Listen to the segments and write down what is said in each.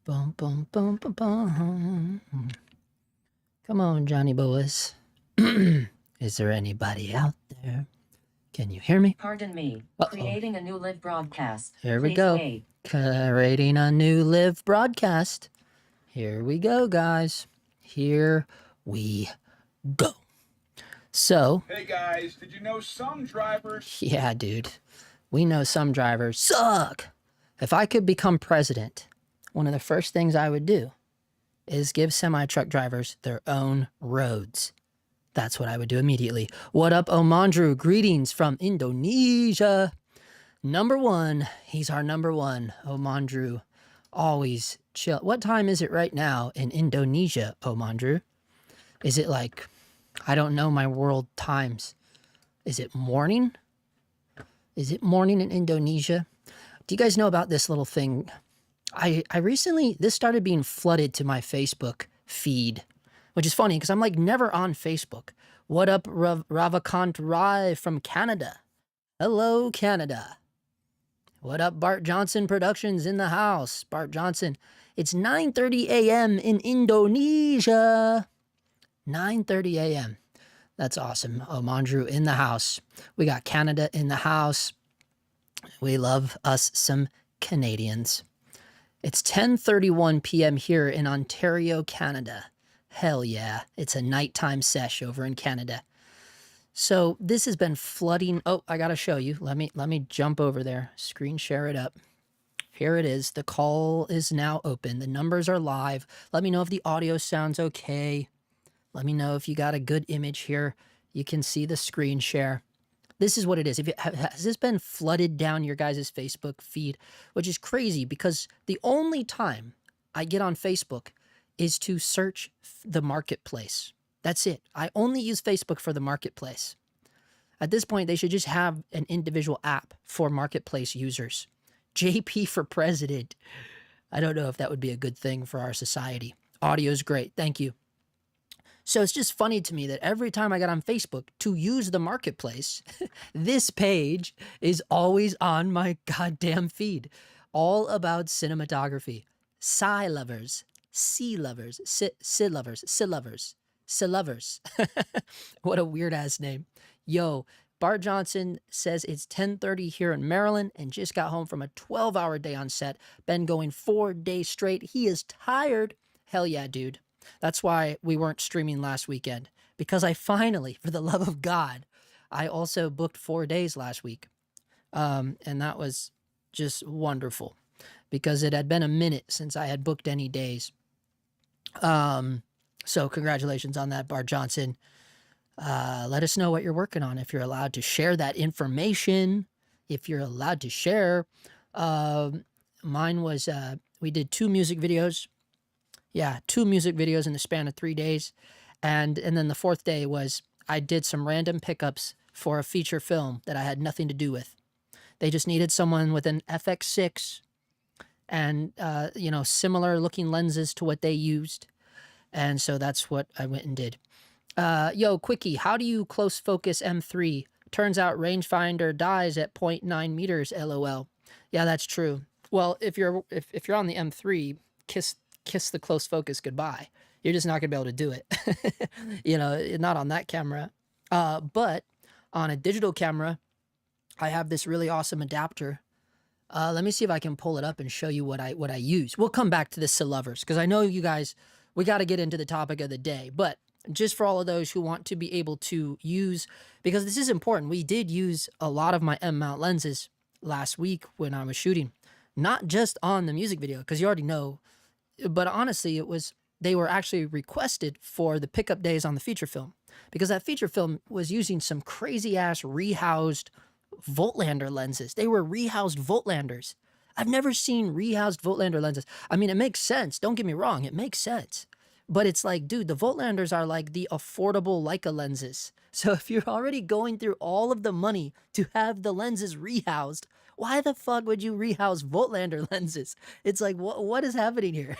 Boom, boom, boom, boom, boom. Come on, Johnny Boas. Is there anybody out there? Can you hear me? Pardon me. Creating a new live broadcast. Here we Please go. wait. Creating a new live broadcast. Here we go, guys. Here we go. So. Hey guys, did you know some drivers? Yeah, dude. We know some drivers suck. If I could become president, one of the first things I would do is give semi-truck drivers their own roads. That's what I would do immediately. What up, Omandru? Greetings from Indonesia. Number one. He's our number one. Omandru. Always chill. What time is it right now in Indonesia, Omandru? Is it like, I don't know my world times. Is it morning? Is it morning in Indonesia? Do you guys know about this little thing? I recently, this started being flooded to my Facebook feed, which is funny because I'm like never on Facebook. What up, Ravikant Rai from Canada? Hello, Canada. What up, Bart Johnson Productions in the house? Bart Johnson. It's 9:30 a.m. in Indonesia. 9:30 a.m. That's awesome. Omandru in the house. We got Canada in the house. We love us some Canadians. It's 10:31 p.m. here in Ontario, Canada. Hell yeah. It's a nighttime sesh over in Canada. So this has been flooding. Oh, I got to show you. Let me jump over there. Screen share it up. Here it is. The call is now open. The numbers are live. Let me know if the audio sounds okay. Let me know if you got a good image here. You can see the screen share. This is what it is. Has this been flooded down your guys' Facebook feed? Which is crazy because the only time I get on Facebook is to search the marketplace. That's it. I only use Facebook for the marketplace. At this point, they should just have an individual app for marketplace users. JP for president. I don't know if that would be a good thing for our society. Audio's great. Thank you. So it's just funny to me that every time I get on Facebook to use the marketplace, this page is always on my goddamn feed. All about cinematography. Sci lovers, sea lovers, Sid lovers, Sid lovers, Sid lovers. What a weird ass name. Yo, Bart Johnson says it's 10:30 here in Maryland and just got home from a 12-hour day on set. Been going 4 days straight. He is tired. Hell yeah, dude. That's why we weren't streaming last weekend, because I finally, for the love of God, I also booked 4 days last week. And that was just wonderful because it had been a minute since I had booked any days. So congratulations on that, Bart Johnson. Let us know what you're working on. If you're allowed to share that information, if you're allowed to share. Mine was, we did 2 music videos. Yeah, 2 music videos in the span of 3 days. And then the 4th day was I did some random pickups for a feature film that I had nothing to do with. They just needed someone with an FX3 and, similar looking lenses to what they used. And so that's what I went and did. Yo, quickie, how do you close focus M3? Turns out rangefinder dies at 0.9 meters, LOL. Yeah, that's true. Well, if you're on the M3, kiss the close focus goodbye. You're just not gonna be able to do it. Not on that camera. But on a digital camera, I have this really awesome adapter. Let me see if I can pull it up and show you what I use. We'll come back to this to lovers because I know you guys, we got to get into the topic of the day, but just for all of those who want to be able to use, because this is important. We did use a lot of my M mount lenses last week when I was shooting, not just on the music video, because you already know. But honestly, they were actually requested for the pickup days on the feature film because that feature film was using some crazy ass rehoused Voigtlander lenses. They were rehoused Voigtlanders. I've never seen rehoused Voigtlander lenses. I mean, it makes sense. Don't get me wrong. It makes sense. But it's like, dude, the Voigtlanders are like the affordable Leica lenses. So if you're already going through all of the money to have the lenses rehoused, why the fuck would you rehouse Voigtlander lenses? It's like, what is happening here?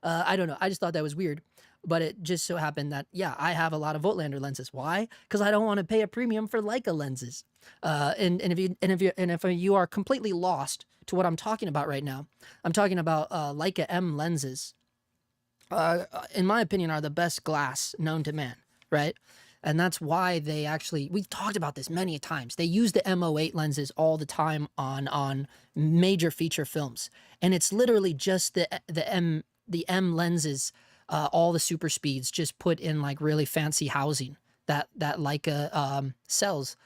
I don't know. I just thought that was weird. But it just so happened that, yeah, I have a lot of Voigtlander lenses. Why? Because I don't want to pay a premium for Leica lenses. And if you are completely lost to what I'm talking about right now, I'm talking about Leica M lenses. In my opinion, are the best glass known to man, right? And that's why they actually, we've talked about this many times. They use the M08 lenses all the time on major feature films. And it's literally just the M lenses, all the super speeds just put in like really fancy housing that Leica sells.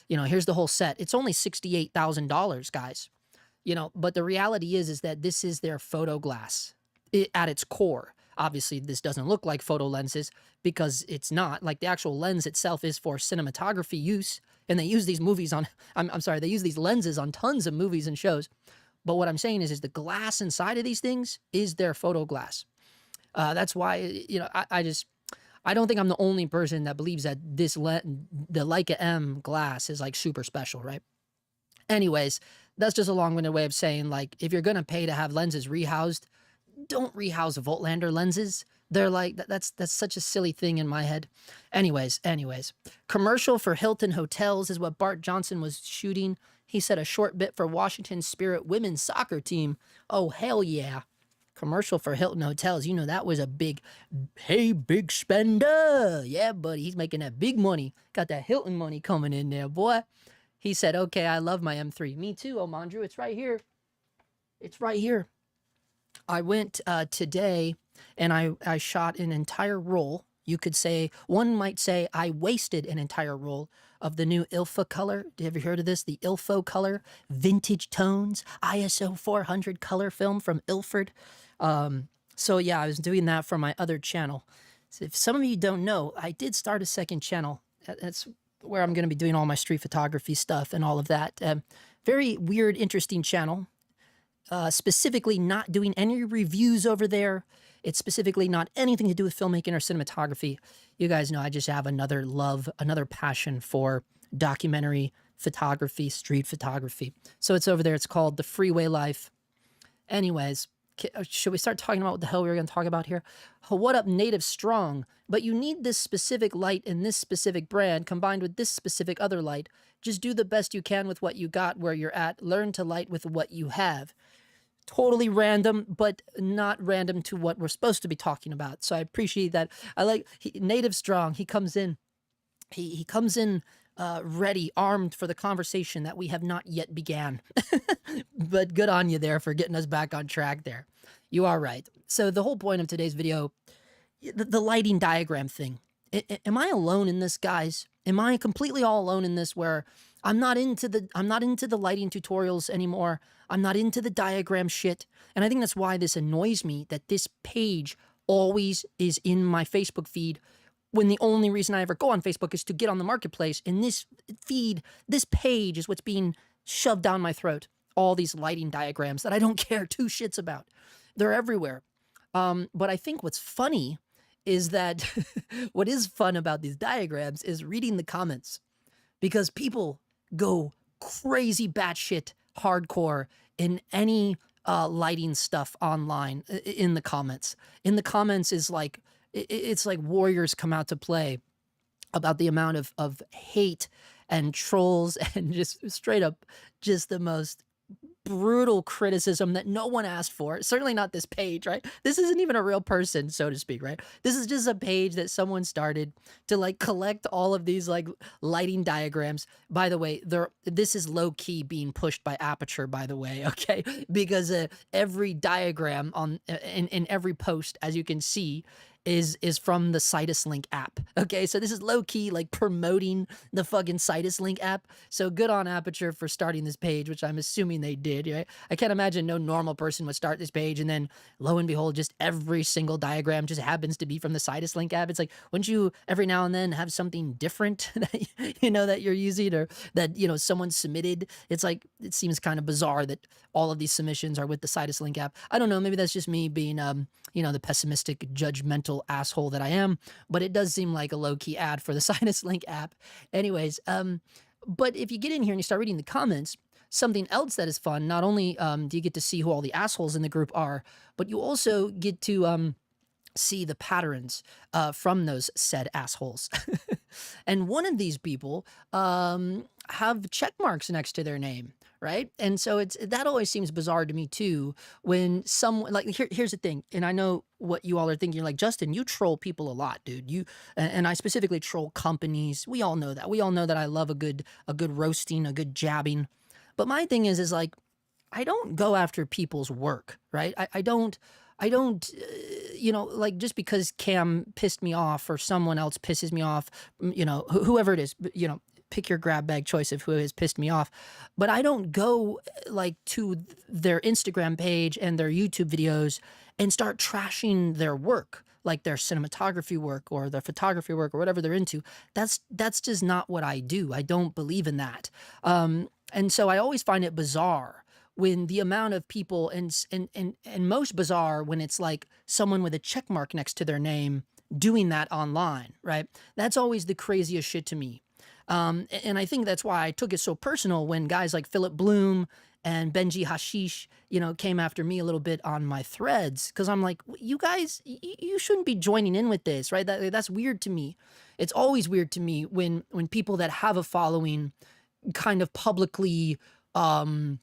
You know, here's the whole set. It's only $68,000, guys. You know, but the reality is that this is their photo glass at its core. Obviously, this doesn't look like photo lenses because it's not. Like the actual lens itself is for cinematography use, and they use these movies on. I'm sorry, they use these lenses on tons of movies and shows. But what I'm saying is the glass inside of these things is their photo glass. That's why, you know, I don't think I'm the only person that believes that the Leica M glass is like super special, right? Anyways, that's just a long-winded way of saying, like, if you're gonna pay to have lenses rehoused, don't rehouse Voigtlander lenses. They're like, that's such a silly thing in my head. Anyways, commercial for Hilton Hotels is what Bart Johnson was shooting. He said a short bit for Washington Spirit women's soccer team. Oh, hell yeah. Commercial for Hilton Hotels. You know, that was a big, hey, big spender. Yeah, buddy, he's making that big money. Got that Hilton money coming in there, boy. He said, okay, I love my M3. Me too, Omandru. It's right here. It's right here. I went today and I shot an entire roll. You could say, one might say I wasted an entire roll of the new Ilfa color. Have you heard of this? The Ilfo color, vintage tones, ISO 400 color film from Ilford. So yeah, I was doing that for my other channel. So if some of you don't know, I did start a second channel. That's where I'm going to be doing all my street photography stuff and all of that. Very weird, interesting channel. Specifically not doing any reviews over there. It's specifically not anything to do with filmmaking or cinematography. You guys know I just have another love, another passion for documentary photography, street photography. So it's over there. It's called The Freeway Life. Anyways, should we start talking about what the hell we were going to talk about here? What up, Native Strong? But you need this specific light in this specific brand combined with this specific other light. Just do the best you can with what you got where you're at. Learn to light with what you have. Totally random, but not random to what we're supposed to be talking about. So I appreciate that. I like Native Strong. He comes in. He comes in ready, armed for the conversation that we have not yet began. But good on you there for getting us back on track there. You are right. So the whole point of today's video, the lighting diagram thing. Am I alone in this, guys? Am I completely all alone in this where I'm not into the lighting tutorials anymore. I'm not into the diagram shit. And I think that's why this annoys me that this page always is in my Facebook feed when the only reason I ever go on Facebook is to get on the marketplace. And this feed, this page is what's being shoved down my throat. All these lighting diagrams that I don't care two shits about. They're everywhere. But I think what's funny is that what is fun about these diagrams is reading the comments, because people go crazy batshit hardcore in any lighting stuff online in the comments. In the comments is like, it's like warriors come out to play about the amount of hate and trolls and just straight up just the most brutal criticism that no one asked for. Certainly not this page, right? This isn't even a real person, so to speak, right? This is just a page that someone started to like collect all of these like lighting diagrams. By the way, this is low key being pushed by Aperture, by the way, okay? Because every diagram in every post, as you can see, is from the Citus Link app. Okay, so this is low key like promoting the fucking Citus Link app. So good on Aperture for starting this page, which I'm assuming they did, right? I can't imagine no normal person would start this page and then lo and behold, just every single diagram just happens to be from the Citus Link app. It's like, wouldn't you every now and then have something different that you know that you're using or that you know someone submitted? It's like, it seems kind of bizarre that all of these submissions are with the Citus Link app. I don't know, maybe that's just me being you know, the pessimistic, judgmental asshole that I am, but it does seem like a low-key ad for the Citus Link app. Anyways, but if you get in here and you start reading the comments, something else that is fun, not only do you get to see who all the assholes in the group are, but you also get to see the patterns from those said assholes. And one of these people have check marks next to their name, right? And so that always seems bizarre to me too. When someone like here's the thing, and I know what you all are thinking. You're like, Justin, you troll people a lot, dude. And I specifically troll companies. We all know that. We all know that I love a good roasting, a good jabbing. But my thing is like, I don't go after people's work, right? I don't, like just because Cam pissed me off or someone else pisses me off, whoever it is, pick your grab bag choice of who has pissed me off. But I don't go like to their Instagram page and their YouTube videos and start trashing their work, like their cinematography work or their photography work or whatever they're into. That's just not what I do. I don't believe in that. And so I always find it bizarre when the amount of people and most bizarre when it's like someone with a check mark next to their name doing that online, right? That's always the craziest shit to me. And I think that's why I took it so personal when guys like Phillip Bloom and Benji Hashish, came after me a little bit on my threads. Cause I'm like, you guys, you shouldn't be joining in with this, right? That's weird to me. It's always weird to me when people that have a following kind of publicly, kind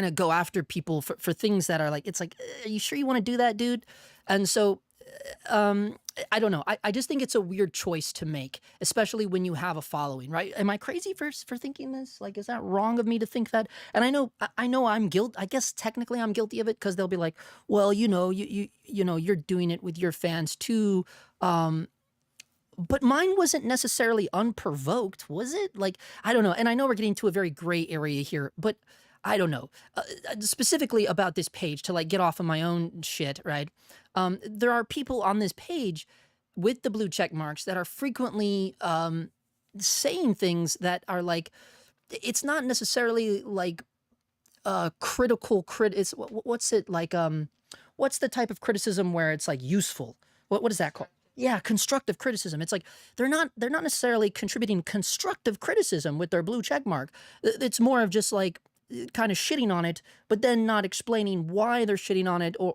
of go after people for things that are like, it's like, are you sure you want to do that, dude? And so, I don't know. I just think it's a weird choice to make, especially when you have a following, right? Am I crazy for thinking this? Like, is that wrong of me to think that? And I know I'm guilty. I guess technically I'm guilty of it because they'll be like, well, you're doing it with your fans too. But mine wasn't necessarily unprovoked, was it? Like, I don't know. And I know we're getting to a very gray area here, but I don't know. Specifically about this page, to like get off of my own shit, right? There are people on this page with the blue check marks that are frequently saying things that are like, it's not necessarily like critical what's it like? What's the type of criticism where it's like useful? What is that called? Yeah, constructive criticism. It's like they're not necessarily contributing constructive criticism with their blue check mark. It's more of just like kind of shitting on it, but then not explaining why they're shitting on it, or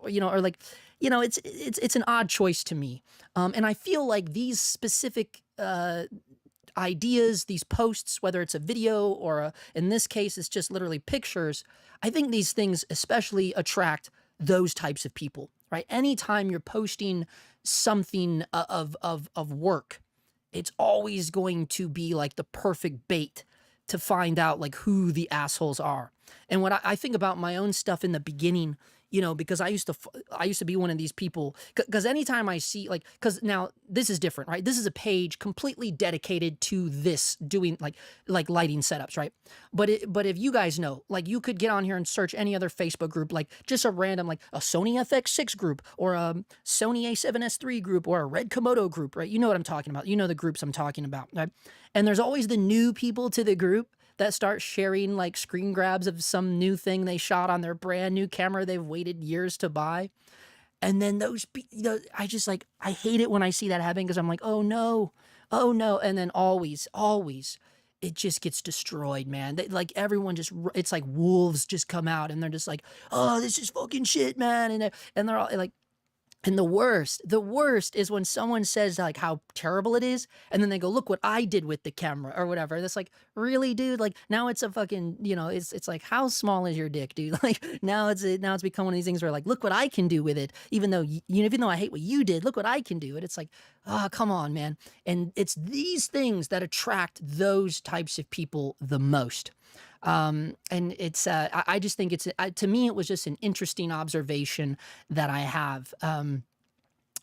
it's an odd choice to me. And I feel like these specific ideas, these posts, whether it's a video or in this case it's just literally pictures, I think these things especially attract those types of people, right? Anytime you're posting something of work, it's always going to be like the perfect bait to find out like who the assholes are. And what I think about my own stuff in the beginning, because I used to be one of these people, because anytime I see like, because now this is different, right? This is a page completely dedicated to this, doing like lighting setups, right? But if you guys know, like you could get on here and search any other Facebook group, like just a random, like a Sony FX6 group or a Sony A7S3 group or a Red Komodo group, right? You know what I'm talking about. You know the groups I'm talking about, right? And there's always the new people to the group that start sharing like screen grabs of some new thing they shot on their brand new camera they've waited years to buy. And then I hate it when I see that happen because I'm like, oh no. And then always, it just gets destroyed, man. Like everyone it's like wolves just come out and they're just like, oh, this is fucking shit, man. And they're all like, and the worst is when someone says like how terrible it is, and then they go, look what I did with the camera or whatever. That's like, really, dude? Like now it's a fucking, it's like, how small is your dick, dude? Like now it's become one of these things where like, look what I can do with it. Even though I hate what you did, look what I can do. And it's like, oh, come on, man. And it's these things that attract those types of people the most. And it's, I just think to me, it was just an interesting observation that I have. And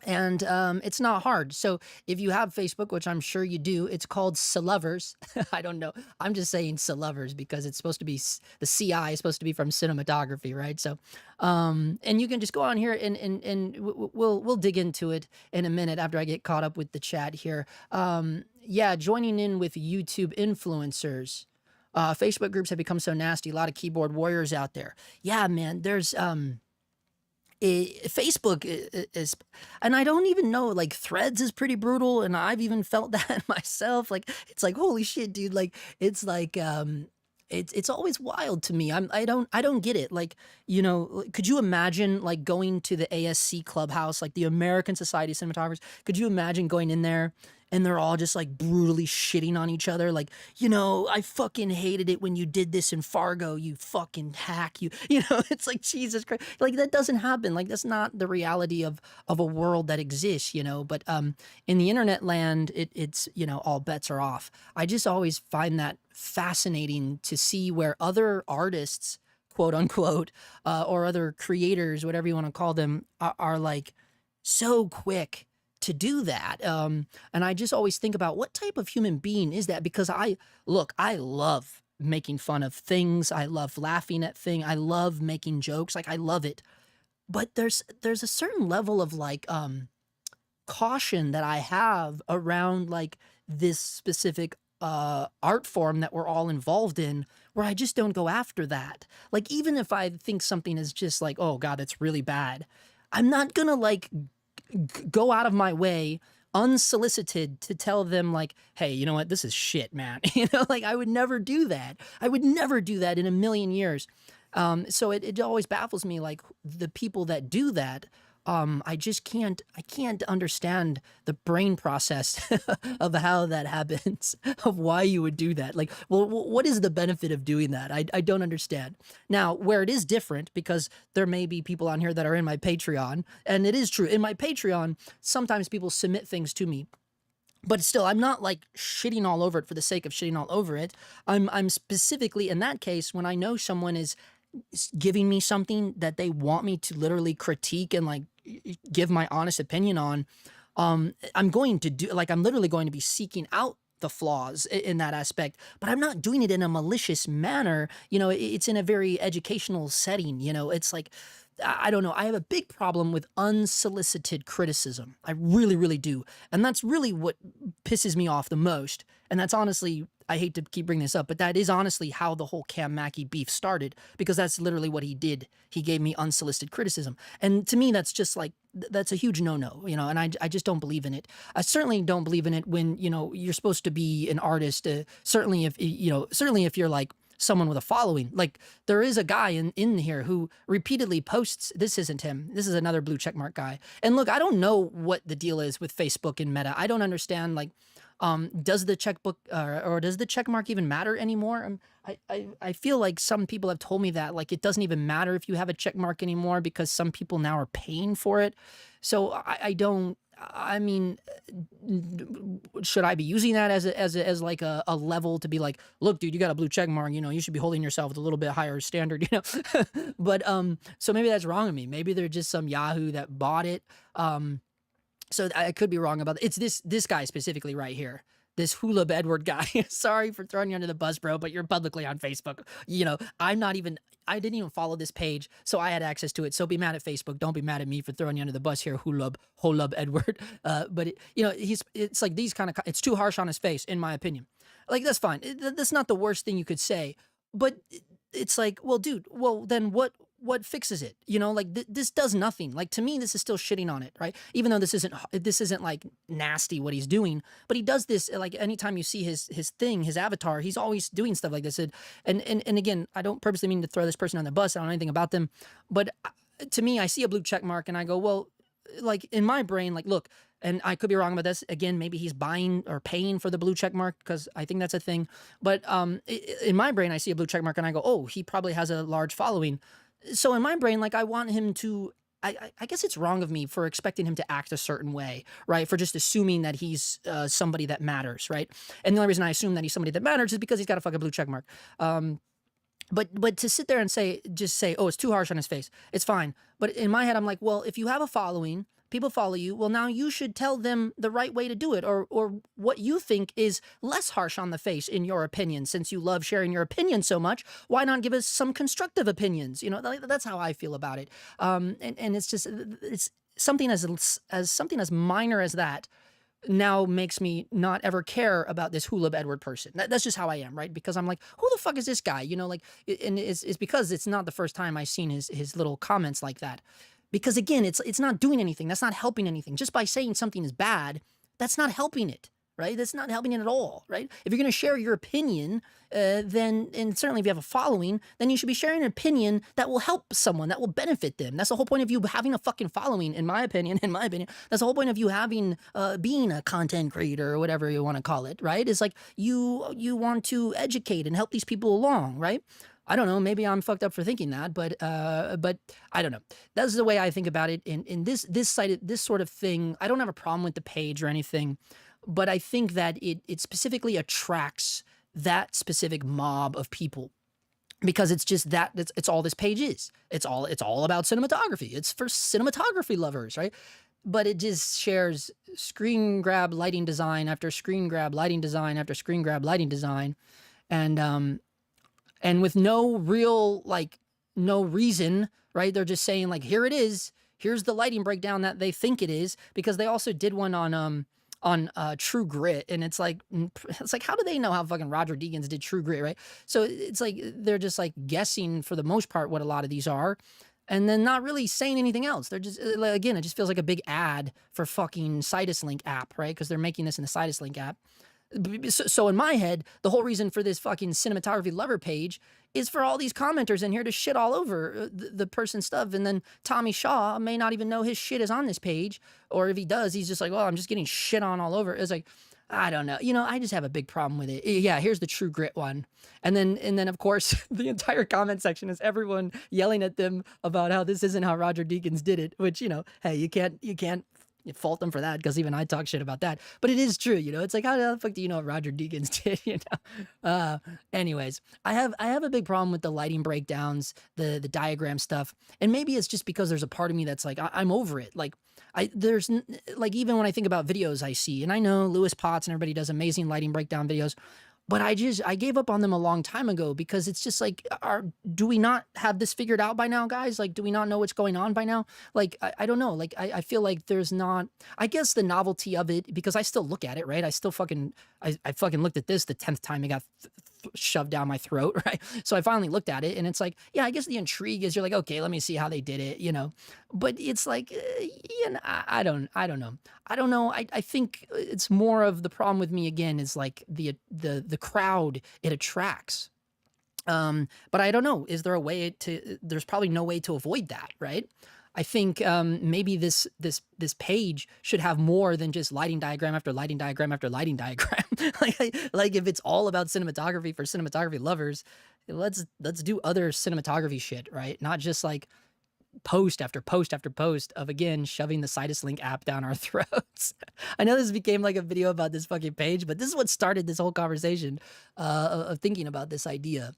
it's not hard. So if you have Facebook, which I'm sure you do, it's called Celovers. I don't know. I'm just saying Celovers because it's supposed to be, the CI is supposed to be from cinematography, right? So, and you can just go on here and we'll dig into it in a minute after I get caught up with the chat here. Yeah, joining in with YouTube influencers. Facebook groups have become so nasty. A lot of keyboard warriors out there. Yeah, man, there's Facebook is, and I don't even know, like Threads is pretty brutal, and I've even felt that myself. Like it's like, holy shit, dude. Like it's like it's always wild to me. I don't get it. Like, you know, could you imagine like going to the ASC clubhouse, like the American Society of Cinematographers? Could you imagine going in there and they're all just like brutally shitting on each other? Like, you know, I fucking hated it when you did this in Fargo, you fucking hack, you know, it's like Jesus Christ. Like that doesn't happen. Like that's not the reality of a world that exists, you know. But in the internet land, it's, you know, all bets are off. I just always find that fascinating to see where other artists, quote unquote, or other creators, whatever you want to call them, are like so quick to do that. And I just always think about what type of human being is that? Because I love making fun of things. I love laughing at things. I love making jokes. Like I love it. But there's a certain level of like caution that I have around like this specific art form that we're all involved in, where I just don't go after that. Like even if I think something is just like, oh God, it's really bad, I'm not gonna like go out of my way unsolicited to tell them like, hey, you know what, this is shit, man. You know, like I would never do that. I would never do that in a million years. So it always baffles me, like the people that do that. I can't understand the brain process of how that happens, of why you would do that. Like, well, what is the benefit of doing that? I don't understand. Now, where it is different, because there may be people on here that are in my Patreon, and it is true, in my Patreon, sometimes people submit things to me. But still, I'm not like shitting all over it for the sake of shitting all over it. I'm specifically in that case when I know someone is giving me something that they want me to literally critique and like give my honest opinion on, I'm going to do, like I'm literally going to be seeking out the flaws in that aspect, but I'm not doing it in a malicious manner. You know, it's in a very educational setting. You know, it's like, I don't know. I have a big problem with unsolicited criticism. I really, really do. And that's really what pisses me off the most. And that's honestly, I hate to keep bringing this up, but that is honestly how the whole Cam Mackey beef started, because that's literally what he did. He gave me unsolicited criticism. And to me, that's just like, that's a huge no-no, you know, and I just don't believe in it. I certainly don't believe in it when, you know, you're supposed to be an artist. Certainly if you're like someone with a following. Like there is a guy in here who repeatedly posts, this isn't him, this is another blue checkmark guy. And look, I don't know what the deal is with Facebook and Meta. I don't understand, like, does the checkbook or does the check mark even matter anymore? I feel like some people have told me that like it doesn't even matter if you have a check mark anymore, because some people now are paying for it. So I mean, should I be using that as like a level to be like, look, dude, you got a blue check mark, you know, you should be holding yourself with a little bit higher standard, you know? But so maybe that's wrong of me. Maybe they're just some Yahoo that bought it. So I could be wrong about it. It's this guy specifically right here. This Phillip Edward guy. Sorry for throwing you under the bus, bro, but you're publicly on Facebook. You know, I didn't even follow this page, so I had access to it. So be mad at Facebook. Don't be mad at me for throwing you under the bus here, Phillip Edward. But you know, it's like these kind of, it's too harsh on his face, in my opinion. Like that's fine. That's not the worst thing you could say, but it's like, well, dude, well then what fixes it? You know, like this does nothing. Like to me, this is still shitting on it, right? Even though this isn't like nasty what he's doing, but he does this like anytime you see his thing, his avatar, he's always doing stuff like this. And again, I don't purposely mean to throw this person on the bus. I don't know anything about them, but to me, I see a blue check mark and I go, well, like in my brain, like, look, and I could be wrong about this. Again, maybe he's buying or paying for the blue check mark, because I think that's a thing. But in my brain, I see a blue check mark and I go, oh, he probably has a large following. So in my brain, like I want him to, I guess it's wrong of me for expecting him to act a certain way, right? For just assuming that he's somebody that matters, right? And the only reason I assume that he's somebody that matters is because he's got a fucking blue check mark. But to sit there and just say, oh, it's too harsh on his face, it's fine. But in my head, I'm like, well, if you have a following, people follow you, well, now you should tell them the right way to do it, or what you think is less harsh on the face, in your opinion. Since you love sharing your opinion so much, why not give us some constructive opinions? You know, that's how I feel about it. And it's just, it's something as minor as that now makes me not ever care about this Phillip Edward person. That's just how I am, right? Because I'm like, who the fuck is this guy? You know, like, and it's because it's not the first time I've seen his little comments like that. Because again, it's not doing anything. That's not helping anything. Just by saying something is bad, that's not helping it, right? That's not helping it at all, right? If you're going to share your opinion, then, and certainly if you have a following, then you should be sharing an opinion that will help someone, that will benefit them. That's the whole point of you having a fucking following, in my opinion, that's the whole point of you having, being a content creator or whatever you want to call it, right? It's like you want to educate and help these people along, right? I don't know. Maybe I'm fucked up for thinking that, but I don't know. That's the way I think about it. In this sort of thing, I don't have a problem with the page or anything, but I think that it specifically attracts that specific mob of people because it's just that it's all this page is. It's all about cinematography. It's for cinematography lovers, right? But it just shares screen grab lighting design after screen grab lighting design after screen grab lighting design, and with no real, like, no reason, right? They're just saying, like, here it is. Here's the lighting breakdown that they think it is, because they also did one on True Grit, and it's like how do they know how fucking Roger Deakins did True Grit, right? So it's like they're just like guessing for the most part what a lot of these are, and then not really saying anything else. They're just, again, it just feels like a big ad for fucking Citus Link app, right? Because they're making this in the Citus Link app. So in my head, the whole reason for this fucking cinematography lover page is for all these commenters in here to shit all over the person's stuff. And then Tommy Shaw may not even know his shit is on this page. Or if he does, he's just like, well, I'm just getting shit on all over. It's like, I don't know. You know, I just have a big problem with it. Yeah, here's the True Grit one. And then of course, the entire comment section is everyone yelling at them about how this isn't how Roger Deakins did it, which, you know, hey, you can't fault them for that, because even I talk shit about that. But it is true, you know. It's like, how the fuck do you know what Roger Deakins did, you know? Anyways, I have a big problem with the lighting breakdowns, the diagram stuff, and maybe it's just because there's a part of me that's like, I'm over it. Like, there's like, even when I think about videos I see, and I know Lewis Potts and everybody does amazing lighting breakdown videos, but I gave up on them a long time ago, because it's just like, do we not have this figured out by now, guys? Like, do we not know what's going on by now? Like, I don't know. Like, I feel like there's not, I guess the novelty of it, because I still look at it, right? I still fucking, I fucking looked at this the 10th time it got shoved down my throat, right? So I finally looked at it, and it's like, yeah, I guess the intrigue is you're like, okay, let me see how they did it, you know? But it's like, you know, I don't know. I think it's more of the problem with me, again, is like the crowd it attracts. But I don't know. Is there a way to? There's probably no way to avoid that, right? I think maybe this page should have more than just lighting diagram after lighting diagram after lighting diagram. like if it's all about cinematography for cinematography lovers, let's do other cinematography shit, right? Not just like post after post after post of, again, shoving the Citus Link app down our throats. I know this became like a video about this fucking page, but this is what started this whole conversation of thinking about this idea.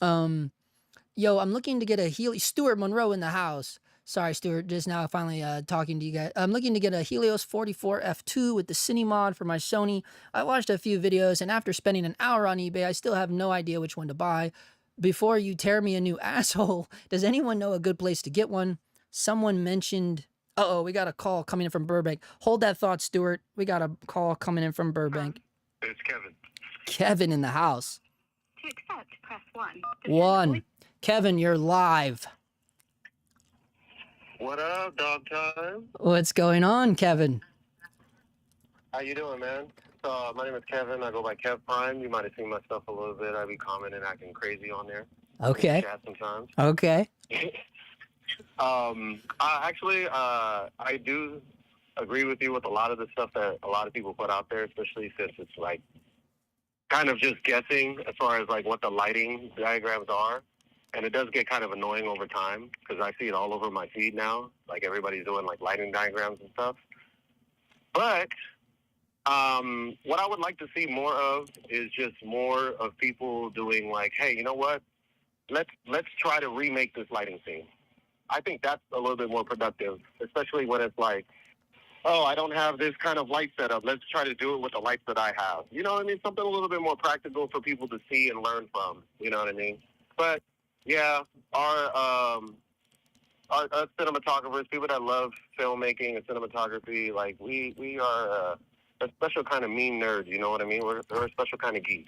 Yo, I'm looking to get a Stuart Monroe in the house. Sorry, Stuart, just now finally talking to you guys. I'm looking to get a Helios 44 f2 with the Cine mod for my Sony. I watched a few videos, and after spending an hour on eBay, I still have no idea which one to buy. Before you tear me a new asshole, does anyone know a good place to get one? Someone mentioned... Uh-oh, we got a call coming in from Burbank. Hold that thought, Stuart. We got a call coming in from Burbank. It's Kevin. Kevin in the house. To accept, press 1. One. Kevin, you're live. What up, dog time? What's going on, Kevin? How you doing, man? So, my name is Kevin. I go by Kev Prime. You might have seen my stuff a little bit. I be commenting, acting crazy on there. Okay. Chat sometimes. Okay. I do agree with you with a lot of the stuff that a lot of people put out there, especially since it's like kind of just guessing as far as like what the lighting diagrams are. And it does get kind of annoying over time because I see it all over my feed now. Like everybody's doing like lighting diagrams and stuff. But what I would like to see more of is just more of people doing like, hey, you know what? Let's try to remake this lighting scene. I think that's a little bit more productive, especially when it's like, oh, I don't have this kind of light setup. Let's try to do it with the lights that I have. You know what I mean? Something a little bit more practical for people to see and learn from. You know what I mean? But yeah, our cinematographers, people that love filmmaking and cinematography, like we are a special kind of mean nerd. You know what I mean? We're a special kind of geek.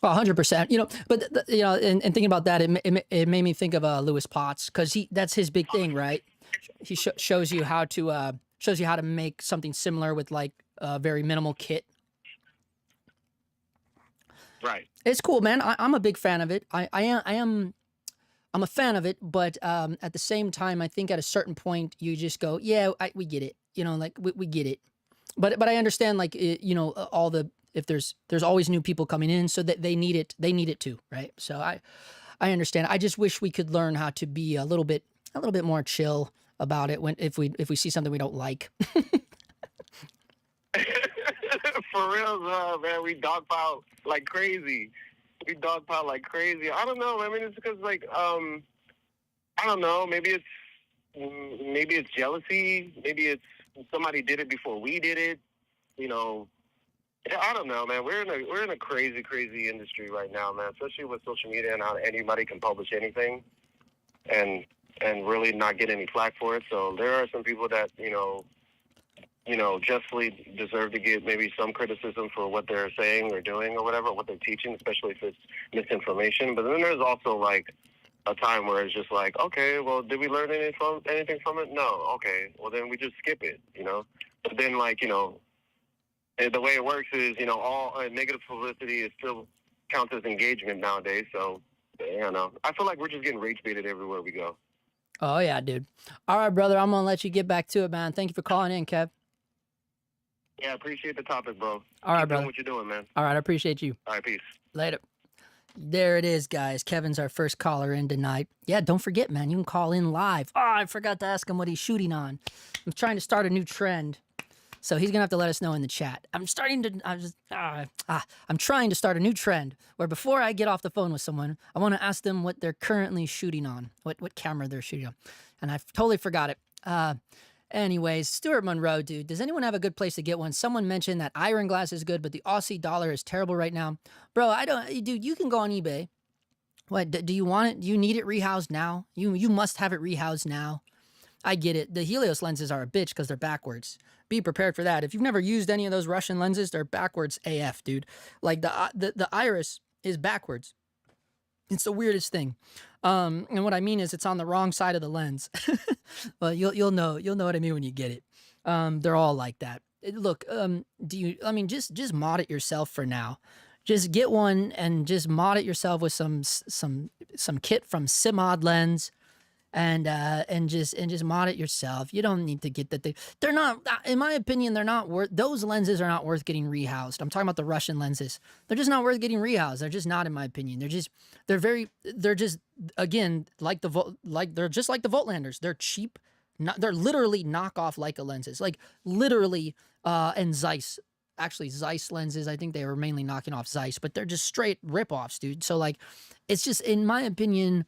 Oh, 100%. You know, but you know, and thinking about that, it made me think of Lewis Potts, because that's his big thing, right? He shows you how to make something similar with like a very minimal kit. Right. It's cool, man. I'm a big fan of it. I'm a fan of it, but at the same time, I think at a certain point you just go, yeah, we get it. You know, like we get it. But I understand, like you know, all the if there's always new people coming in, so that they need it. They need it too, right? So I understand. I just wish we could learn how to be a little bit more chill about it when if we see something we don't like. For real, man, we dogpile like crazy. We dogpile like crazy. I don't know. I mean, it's because like I don't know. Maybe it's jealousy. Maybe it's somebody did it before we did it. You know, yeah, I don't know, man. We're in a crazy industry right now, man. Especially with social media and how anybody can publish anything, and really not get any flack for it. So there are some people that justly deserve to get maybe some criticism for what they're saying or doing or whatever, what they're teaching, especially if it's misinformation. But then there's also like a time where it's just like, okay, well, did we learn anything from it? No. Okay, well then we just skip it, you know. But then like the way it works is all negative publicity is still counts as engagement nowadays. So I feel like we're just getting rage baited everywhere we go. Oh yeah, dude. All right, brother. I'm gonna let you get back to it, man. Thank you for calling in, Kev. Yeah, appreciate the topic, bro. All right, Keep brother. doing what you're doing, man. All right, I appreciate you. All right, peace. Later. There it is, guys. Kevin's our first caller in tonight. Yeah, don't forget, man. You can call in live. Oh, I forgot to ask him what he's shooting on. I'm trying to start a new trend, so he's gonna have to let us know in the chat. I'm trying to start a new trend where before I get off the phone with someone, I want to ask them what they're currently shooting on, what camera they're shooting on, and I totally forgot it. Anyways, Stuart Monroe, dude, does anyone have a good place to get one? Someone mentioned that iron glass is good, but the Aussie dollar is terrible right now. Bro, dude, you can go on eBay. What, do you want it? Do you need it rehoused now? You must have it rehoused now. I get it. The helios lenses are a bitch because they're backwards. Be prepared for that. If you've never used any of those Russian lenses, they're backwards AF, dude. Like the iris is backwards. It's the weirdest thing. And what I mean is it's on the wrong side of the lens. Well, you'll know what I mean when you get it. They're all like that. Look, just mod it yourself for now. Just get one and just mod it yourself with some kit from Simod Lens. And just mod it yourself. You don't need to get that thing. They're not, in my opinion, those lenses are not worth getting rehoused. I'm talking about the Russian lenses. They're just not worth getting rehoused. They're just not, in my opinion. They're just again, they're just like the Voigtlanders. They're cheap. They're literally knockoff Leica lenses, like literally, and Zeiss. Actually, Zeiss lenses, I think they were mainly knocking off Zeiss, but they're just straight ripoffs, dude. So like, it's just, in my opinion,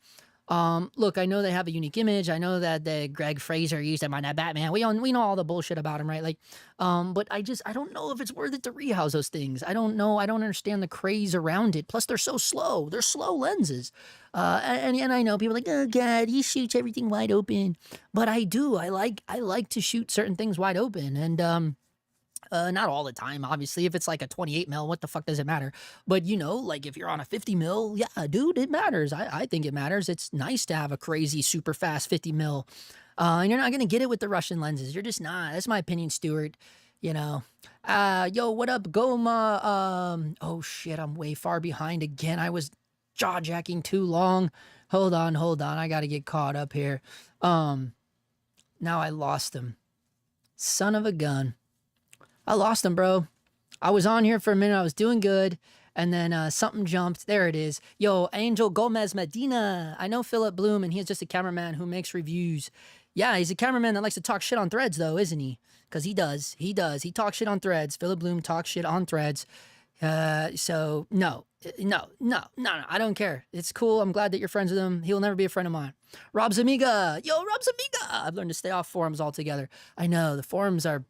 look, I know they have a unique image. I know that Greg Fraser used them on that Batman. We know all the bullshit about him, right? Like, but I don't know if it's worth it to rehouse those things. I don't know. I don't understand the craze around it. Plus, they're so slow. They're slow lenses. And I know people are like, oh God, he shoots everything wide open. But I do. I like to shoot certain things wide open. And not all the time, obviously. If it's like a 28 mil, what the fuck does it matter? But like if you're on a 50 mil, yeah, dude, it matters. I think it matters. It's nice to have a crazy, super fast 50 mil. And you're not going to get it with the Russian lenses. You're just not. That's my opinion, Stuart. Yo, what up, Goma? Oh shit, I'm way far behind again. I was jaw jacking too long. Hold on. I got to get caught up here. Now I lost him. Son of a gun. I lost him, bro. I was on here for a minute. I was doing good. And then something jumped. There it is. Yo, Angel Gomez Medina. I know Phillip Bloom, and he's just a cameraman who makes reviews. Yeah, he's a cameraman that likes to talk shit on Threads, though, isn't he? Because he does. He talks shit on Threads. Phillip Bloom talks shit on Threads. So, no. I don't care. It's cool. I'm glad that you're friends with him. He'll never be a friend of mine. Rob Zamiga. Yo, Rob Zamiga. I've learned to stay off forums altogether. I know. The forums are...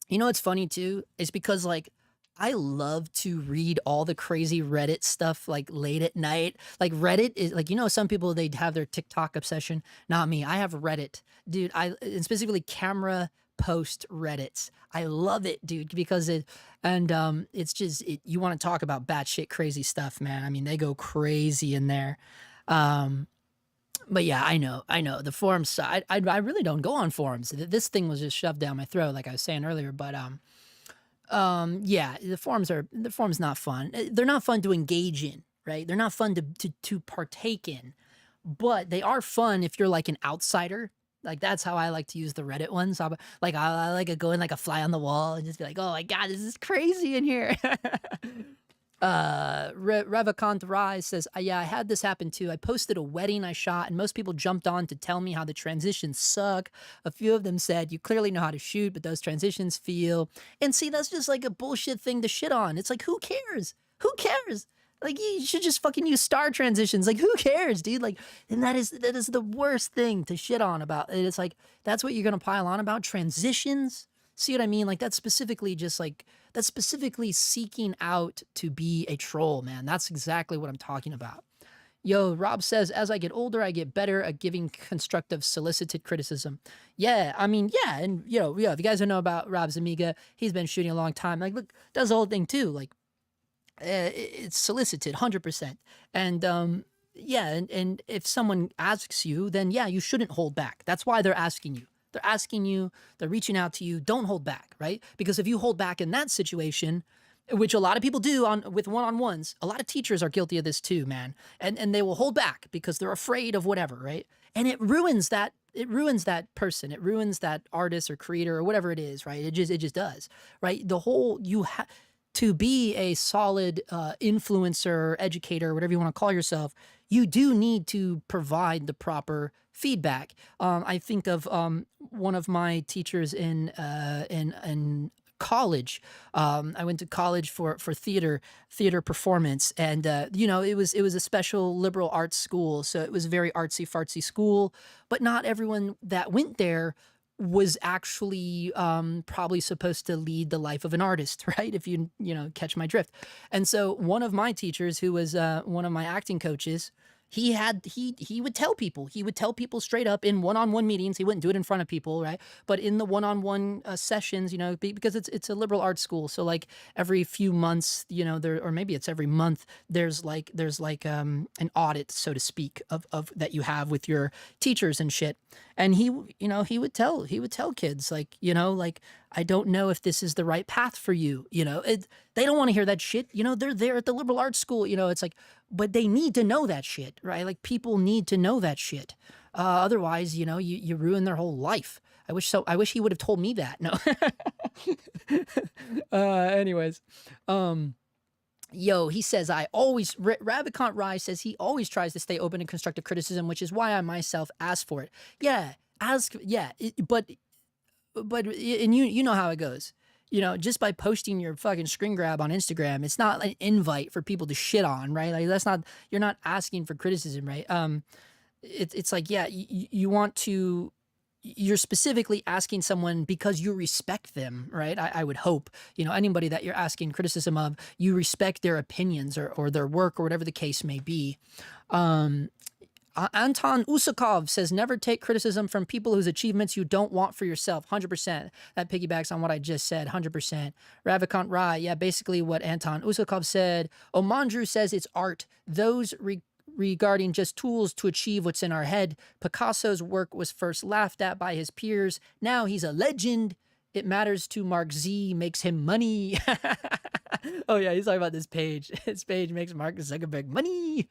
what's funny too is because like I love to read all the crazy Reddit stuff like late at night. Like Reddit is like, some people, they have their TikTok obsession. Not me. I have Reddit, dude. And specifically camera post Reddits. I love it, dude, because it's just, you want to talk about batshit crazy stuff, man. I mean, they go crazy in there. But yeah, I know the forums side. I really don't go on forums. This thing was just shoved down my throat, like I was saying earlier. But Yeah, the forums not fun. They're not fun to engage in, right? They're not fun to partake in, but they are fun if you're like an outsider. Like that's how I like to use the Reddit ones. I like to go in like a fly on the wall and just be like, oh my god, this is crazy in here. Revakant Rise says, yeah, I had this happen too. I posted a wedding I shot and most people jumped on to tell me how the transitions suck. A few of them said, you clearly know how to shoot, but those transitions feel. And see, that's just like a bullshit thing to shit on. It's like, who cares? Who cares? Like, you should just fucking use star transitions. Like, who cares, dude? Like, and that is the worst thing to shit on about. It's like, that's what you're going to pile on about? Transitions? See what I mean? Like, that's specifically seeking out to be a troll, man. That's exactly what I'm talking about. Yo, Rob says, as I get older, I get better at giving constructive, solicited criticism. Yeah, I mean, yeah, and, if you guys don't know about Rob Zamiga, he's been shooting a long time. Like, look, does the whole thing, too. Like, it's solicited, 100%. And, yeah, and if someone asks you, then, yeah, you shouldn't hold back. That's why they're asking you. They're asking you, they're reaching out to you, don't hold back, right? Because if you hold back in that situation, which a lot of people do with one-on-ones, a lot of teachers are guilty of this too, man. And they will hold back because they're afraid of whatever, right? And it ruins that person. It ruins that artist or creator or whatever it is, right? It just does, right? To be a solid influencer, educator, whatever you want to call yourself, you do need to provide the proper feedback. I think of one of my teachers in college. I went to college for theater performance, and it was a special liberal arts school, so it was a very artsy fartsy school. But not everyone that went there was actually probably supposed to lead the life of an artist, right? If you catch my drift. And so one of my teachers, who was one of my acting coaches, he would tell people straight up in one-on-one meetings. He wouldn't do it in front of people, right? But in the one-on-one sessions, because it's a liberal arts school, so like every few months, or maybe it's every month, there's like an audit, so to speak, of that you have with your teachers and shit. And he would tell kids like, I don't know if this is the right path for you. They don't want to hear that shit. They're there at the liberal arts school. It's like, but they need to know that shit, right? Like, people need to know that shit. Otherwise, you ruin their whole life. I wish he would have told me that. No. Anyways, he says, Rabbicant Rye says he always tries to stay open to constructive criticism, which is why I myself ask for it. Yeah, but you know how it goes. Just by posting your fucking screen grab on Instagram, it's not an invite for people to shit on, right? Like, you're not asking for criticism, right? It's like, yeah, you're specifically asking someone because you respect them, right? I would hope, anybody that you're asking criticism of, you respect their opinions or their work or whatever the case may be. Anton Usakov says, never take criticism from people whose achievements you don't want for yourself. 100%. That piggybacks on what I just said. 100%. Ravikant Rai. Yeah, basically what Anton Usakov said. Omandru says it's art. Those regarding just tools to achieve what's in our head. Picasso's work was first laughed at by his peers. Now he's a legend. It matters to Mark Z, makes him money. Oh yeah, he's talking about this page. His page makes Mark Zuckerberg money.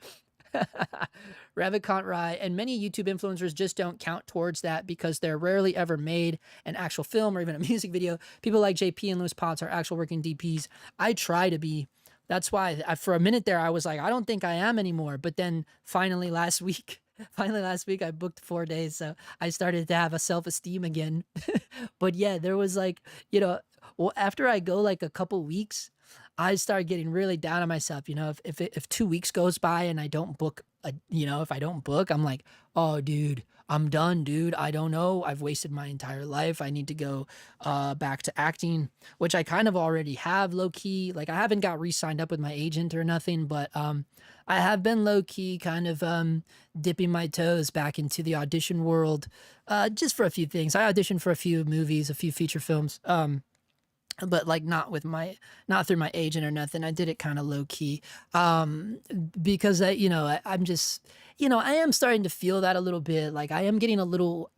Ravikant Rai, and many YouTube influencers just don't count towards that because they're rarely ever made an actual film or even a music video. People like JP and Louis Potts are actual working DPs. I try to be. That's why for a minute there I was like, I don't think I am anymore. But then finally last week I booked 4 days, so I started to have a self-esteem again. But yeah, there was like, after I go like a couple weeks, I start getting really down on myself. If 2 weeks goes by and I don't book, if I don't book, I'm like, oh, dude, I'm done, dude. I don't know. I've wasted my entire life. I need to go back to acting, which I kind of already have low key. Like, I haven't got re-signed up with my agent or nothing, but I have been low key kind of dipping my toes back into the audition world just for a few things. I auditioned for a few movies, a few feature films. But like not through my agent or nothing. I did it kind of low key, because I'm just, I am starting to feel that a little bit. Like I am getting a little,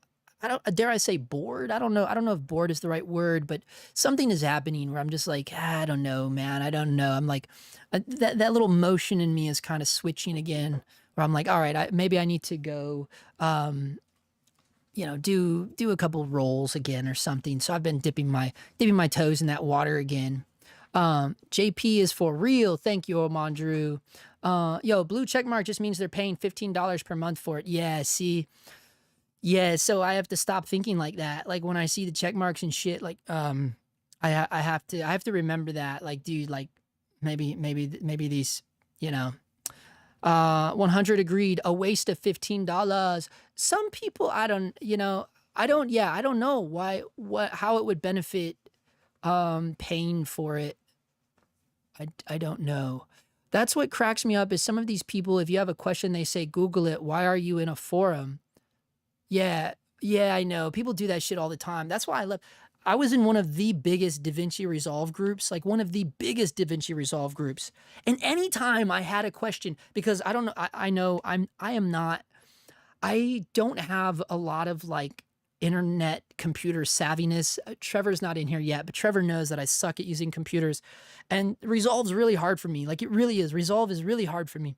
I don't dare I say bored. I don't know. I don't know if bored is the right word, but something is happening where I'm just like, I don't know, man. I don't know. I'm like, that little motion in me is kind of switching again. Where I'm like, all right, maybe I need to go, do a couple rolls again or something. So I've been dipping my toes in that water again. JP is for real. Thank you, Omandru. Blue check mark just means they're paying $15 per month for it. Yeah, see. Yeah, so I have to stop thinking like that. Like when I see the check marks and shit, like I have to remember that. Like, dude, like maybe these, 100 agreed, a waste of $15. Some people I don't know how it would benefit paying for it. I don't know. That's what cracks me up is some of these people, if you have a question, they say, Google it. Why are you in a forum? Yeah, I know. People do that shit all the time. That's why I was in one of the biggest DaVinci Resolve groups, like one of the biggest DaVinci Resolve groups. And anytime I had a question, because I don't know, I don't have a lot of like internet computer savviness. Trevor's not in here yet, but Trevor knows that I suck at using computers, and Resolve's really hard for me. Like it really is. Resolve is really hard for me.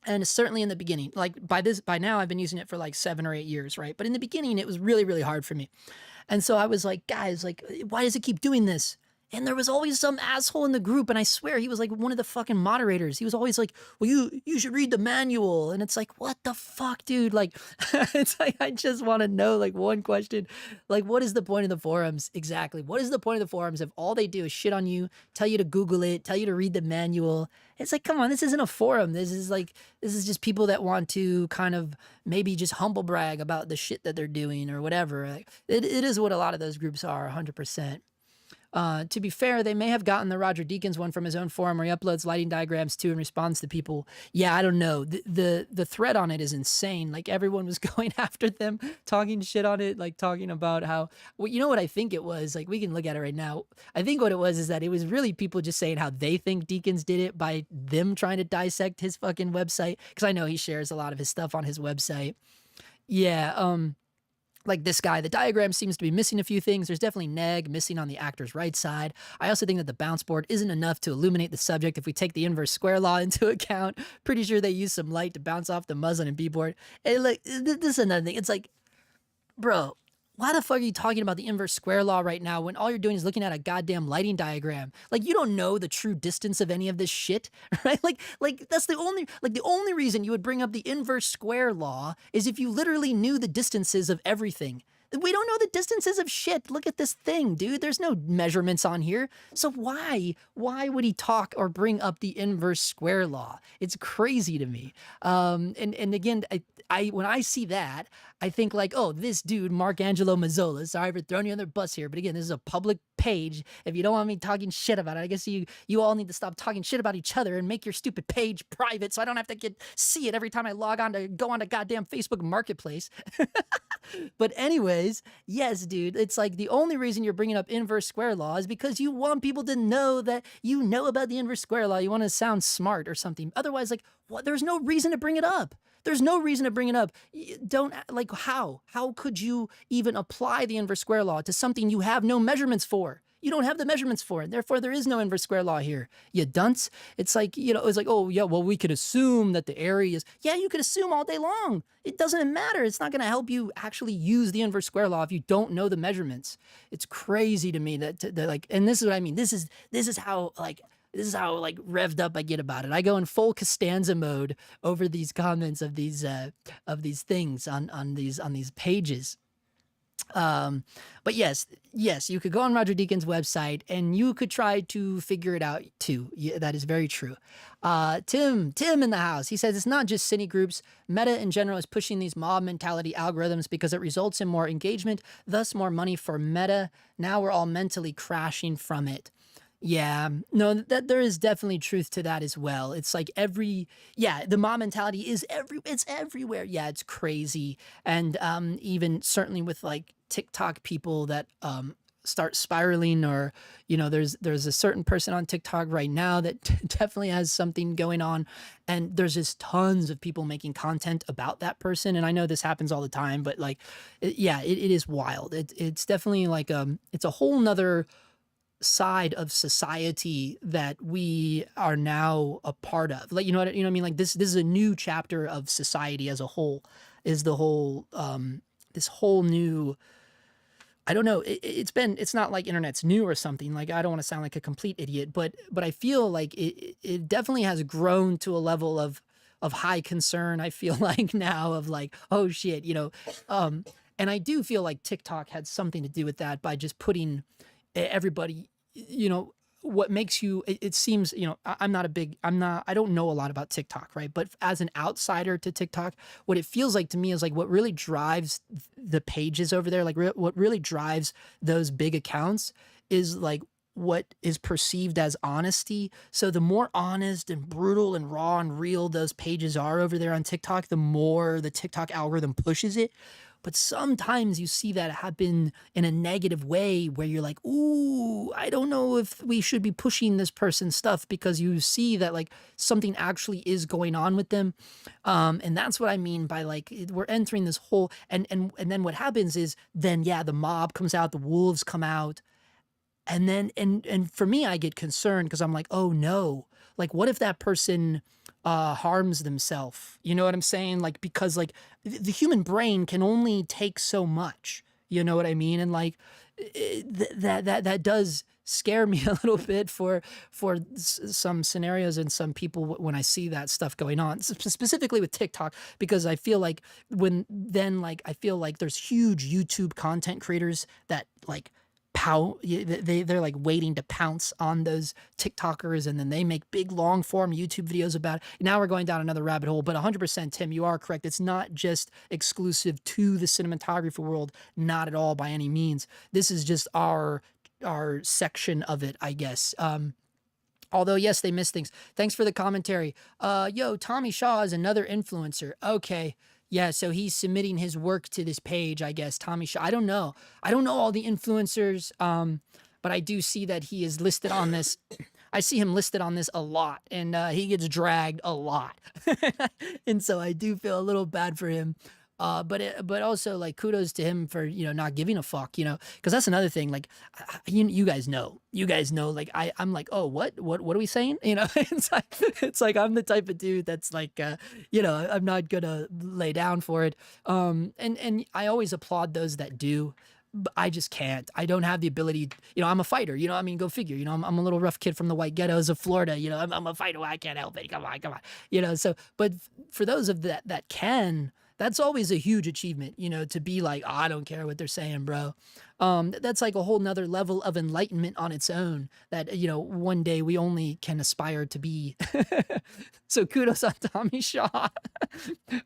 And certainly in the beginning, like by now I've been using it for like 7 or 8 years, right? But in the beginning, it was really, really hard for me. And so I was like, guys, like, why does it keep doing this? And there was always some asshole in the group, and I swear he was like one of the fucking moderators. He was always like, well, you should read the manual. And it's like, what the fuck, dude? Like, it's like, I just want to know like one question. Like, what is the point of the forums? Exactly. What is the point of the forums if all they do is shit on you, tell you to Google it, tell you to read the manual? It's like, come on, this isn't a forum. This is just people that want to kind of maybe just humble brag about the shit that they're doing or whatever. Like, it is what a lot of those groups are, 100%. To be fair, they may have gotten the Roger Deakins one from his own forum where he uploads lighting diagrams too and responds to people. Yeah, I don't know. The thread on it is insane. Like everyone was going after them, talking shit on it, like talking about how, well, you know what I think it was? Like we can look at it right now. I think what it was is that it was really people just saying how they think Deakins did it by them trying to dissect his fucking website. Because I know he shares a lot of his stuff on his website. Yeah, like this guy, the diagram seems to be missing a few things. There's definitely neg missing on the actor's right side. I also think that the bounce board isn't enough to illuminate the subject if we take the inverse square law into account. Pretty sure they use some light to bounce off the muslin and b-board. And like, this is another thing. It's like, bro, why the fuck are you talking about the inverse square law right now when all you're doing is looking at a goddamn lighting diagram? Like, you don't know the true distance of any of this shit, right? Like that's the only reason you would bring up the inverse square law is if you literally knew the distances of everything. We don't know the distances of shit. Look at this thing, dude. There's no measurements on here. So why would he talk or bring up the inverse square law? It's crazy to me. And again, I when I see that, I think like, oh, this dude, Marcangelo Mazzola, sorry for throwing you under the bus here, but again, this is a public page. If you don't want me talking shit about it, I guess you all need to stop talking shit about each other and make your stupid page private so I don't have to see it every time I go on to goddamn Facebook Marketplace. But anyways, yes, dude, it's like the only reason you're bringing up inverse square law is because you want people to know that you know about the inverse square law. You want to sound smart or something. Otherwise, like, what? There's no reason to bring it up. There's no reason to bring it up. Don't, like, how? How could you even apply the inverse square law to something you have no measurements for? You don't have the measurements for it. Therefore, there is no inverse square law here. You dunce. It's like, it's like, oh, yeah, well, we could assume that the area is, yeah, you could assume all day long. It doesn't matter. It's not going to help you actually use the inverse square law if you don't know the measurements. It's crazy to me that like, and this is what I mean. This is how revved up I get about it. I go in full Costanza mode over these comments of these things on these pages. But yes, you could go on Roger Deakins' website and you could try to figure it out too. Yeah, that is very true. Tim in the house, he says it's not just cine groups. Meta in general is pushing these mob mentality algorithms because it results in more engagement, thus more money for Meta. Now we're all mentally crashing from it. Yeah, no, that there is definitely truth to that as well. It's like the mob mentality is it's everywhere. Yeah, it's crazy. And even certainly with like TikTok people that start spiraling, or there's a certain person on TikTok right now that definitely has something going on, and there's just tons of people making content about that person. And I know this happens all the time, but like it is wild. It's definitely like it's a whole nother side of society that we are now a part of. Like, you know what I mean? Like this is a new chapter of society as a whole, is the whole this whole new, I don't know, it's not like internet's new or something. Like, I don't want to sound like a complete idiot, but I feel like it definitely has grown to a level of high concern. I feel like now, of like, oh shit, and I do feel like TikTok had something to do with that, by just putting everybody, what makes you, it seems, I don't know a lot about TikTok, right? But as an outsider to TikTok, what it feels like to me is like what really drives the pages over there, like what really drives those big accounts is like what is perceived as honesty. So the more honest and brutal and raw and real those pages are over there on TikTok, the more the TikTok algorithm pushes it. But sometimes you see that happen in a negative way, where you're like, ooh, I don't know if we should be pushing this person's stuff, because you see that like something actually is going on with them. And that's what I mean by like, we're entering this whole, and then what happens is then, the mob comes out, the wolves come out. And then, and for me, I get concerned, because I'm like, oh no, like what if that person harms themselves? You know what I'm saying? Like, because like the human brain can only take so much, you know what I mean? And like that does scare me a little bit for some scenarios and some people when I see that stuff going on, specifically with TikTok, because I feel like I feel like there's huge YouTube content creators that like they're like waiting to pounce on those TikTokers, and then they make big long form YouTube videos about it. Now we're going down another rabbit hole, but 100%, Tim, you are correct. It's not just exclusive to the cinematography world, not at all by any means. This is just our section of it, I guess. Although, yes, they miss things. Thanks for the commentary. Yo, Tommy Shaw is another influencer. Okay. Yeah, so he's submitting his work to this page, I guess. Tommy Shaw. I don't know all the influencers, but I do see that he is listed on this. I see him listed on this a lot, and he gets dragged a lot. And so I do feel a little bad for him. But also like kudos to him for, not giving a fuck, because that's another thing. Like, you guys know, like I'm like, oh, what are we saying? It's like I'm the type of dude that's like, I'm not gonna lay down for it. And I always applaud those that do. But I just can't. I don't have the ability. I'm a fighter. I mean, go figure. I'm a little rough kid from the white ghettos of Florida. I'm a fighter. I can't help it. Come on. So, but for those of that can, that's always a huge achievement, to be like, oh, I don't care what they're saying, bro. That's like a whole nother level of enlightenment on its own that, one day we only can aspire to be. So kudos on Tommy Shaw.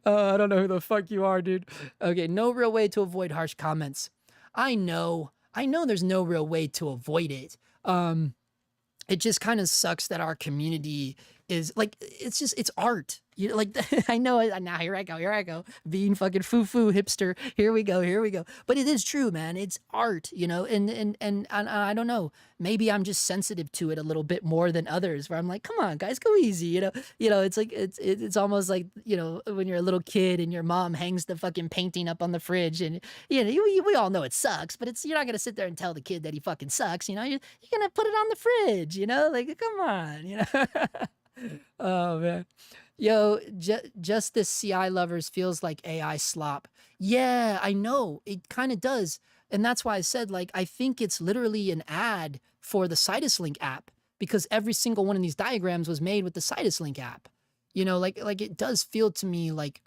I don't know who the fuck you are, dude. Okay, no real way to avoid harsh comments. I know there's no real way to avoid it. It just kind of sucks that our community is like, it's art. Like, I know, now here I go, being fucking foo-foo hipster. Here we go. But it is true, man. It's art, and I don't know, maybe I'm just sensitive to it a little bit more than others, where I'm like, come on, guys, go easy, it's like, it's almost like, when you're a little kid and your mom hangs the fucking painting up on the fridge, and, we all know it sucks, but you're not going to sit there and tell the kid that he fucking sucks, you're going to put it on the fridge, like, come on, Oh, man. Yo, Justice CI Lovers feels like AI slop. Yeah, I know. It kind of does. And that's why I said, like, I think it's literally an ad for the CitusLink app, because every single one of these diagrams was made with the CitusLink app. Like it does feel to me like,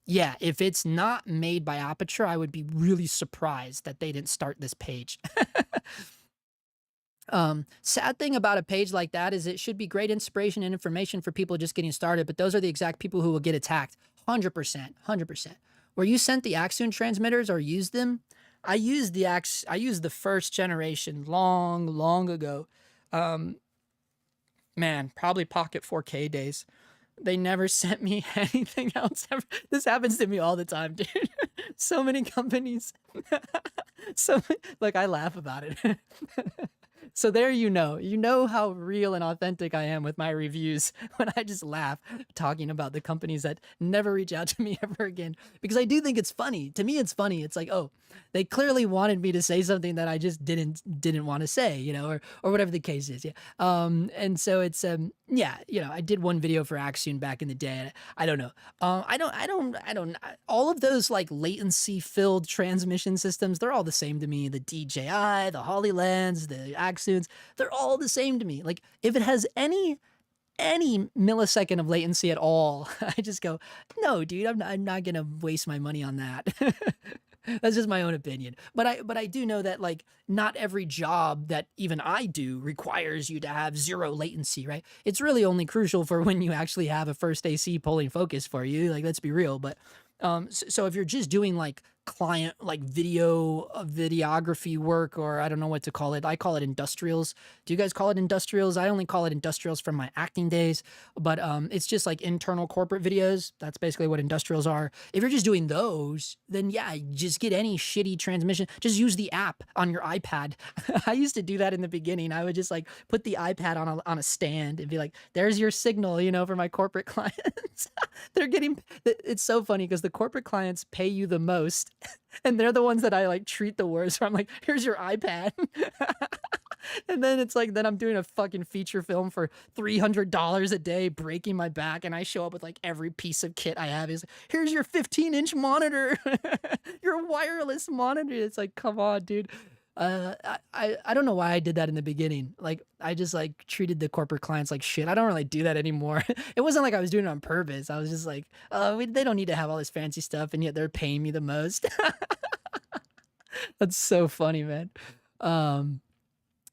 yeah, if it's not made by Aperture, I would be really surprised that they didn't start this page. Sad thing about a page like that is it should be great inspiration and information for people just getting started, but those are the exact people who will get attacked. 100%. Were you sent the Axon transmitters or used them? I used the first generation long ago. Man, probably Pocket 4K days. They never sent me anything else ever. This happens to me all the time, dude. So many companies. Like I laugh about it. So there you know how real and authentic I am with my reviews when I just laugh talking about the companies that never reach out to me ever again, because I do think it's funny. To me it's funny. It's like, oh, they clearly wanted me to say something that I just didn't want to say, you know, or whatever the case is. Yeah. And so it's yeah, you know, I did one video for Axion back in the day. And I don't know. I don't all of those like latency filled transmission systems, they're all the same to me. The DJI, the HoloLens, the Axions, they're all the same to me. Like if it has any millisecond of latency at all, I just go, no, dude, I'm not gonna waste my money on that. That's just my own opinion. But I do know that like not every job that even I do requires you to have zero latency, right? It's really only crucial for when you actually have a first AC pulling focus for you. Like, let's be real. But so if you're just doing like client, like videography work, or I don't know what to call it. I call it industrials. Do you guys call it industrials? I only call it industrials from my acting days, but it's just like internal corporate videos. That's basically what industrials are. If you're just doing those, then yeah, just get any shitty transmission. Just use the app on your iPad. I used to do that in the beginning. I would just like put the iPad on a stand and be like, there's your signal, you know, for my corporate clients. They're getting, it's so funny because the corporate clients pay you the most and they're the ones that I like treat the worst. So I'm like, here's your iPad. And then it's like, then I'm doing a fucking feature film for $300 a day, breaking my back. And I show up with like every piece of kit I have. Is here's your 15-inch monitor, your wireless monitor. It's like, come on, dude. I don't know why I did that in the beginning. Like, I just like treated the corporate clients like shit. I don't really do that anymore. It wasn't like I was doing it on purpose. I was just like, they don't need to have all this fancy stuff, and yet they're paying me the most. That's so funny, man.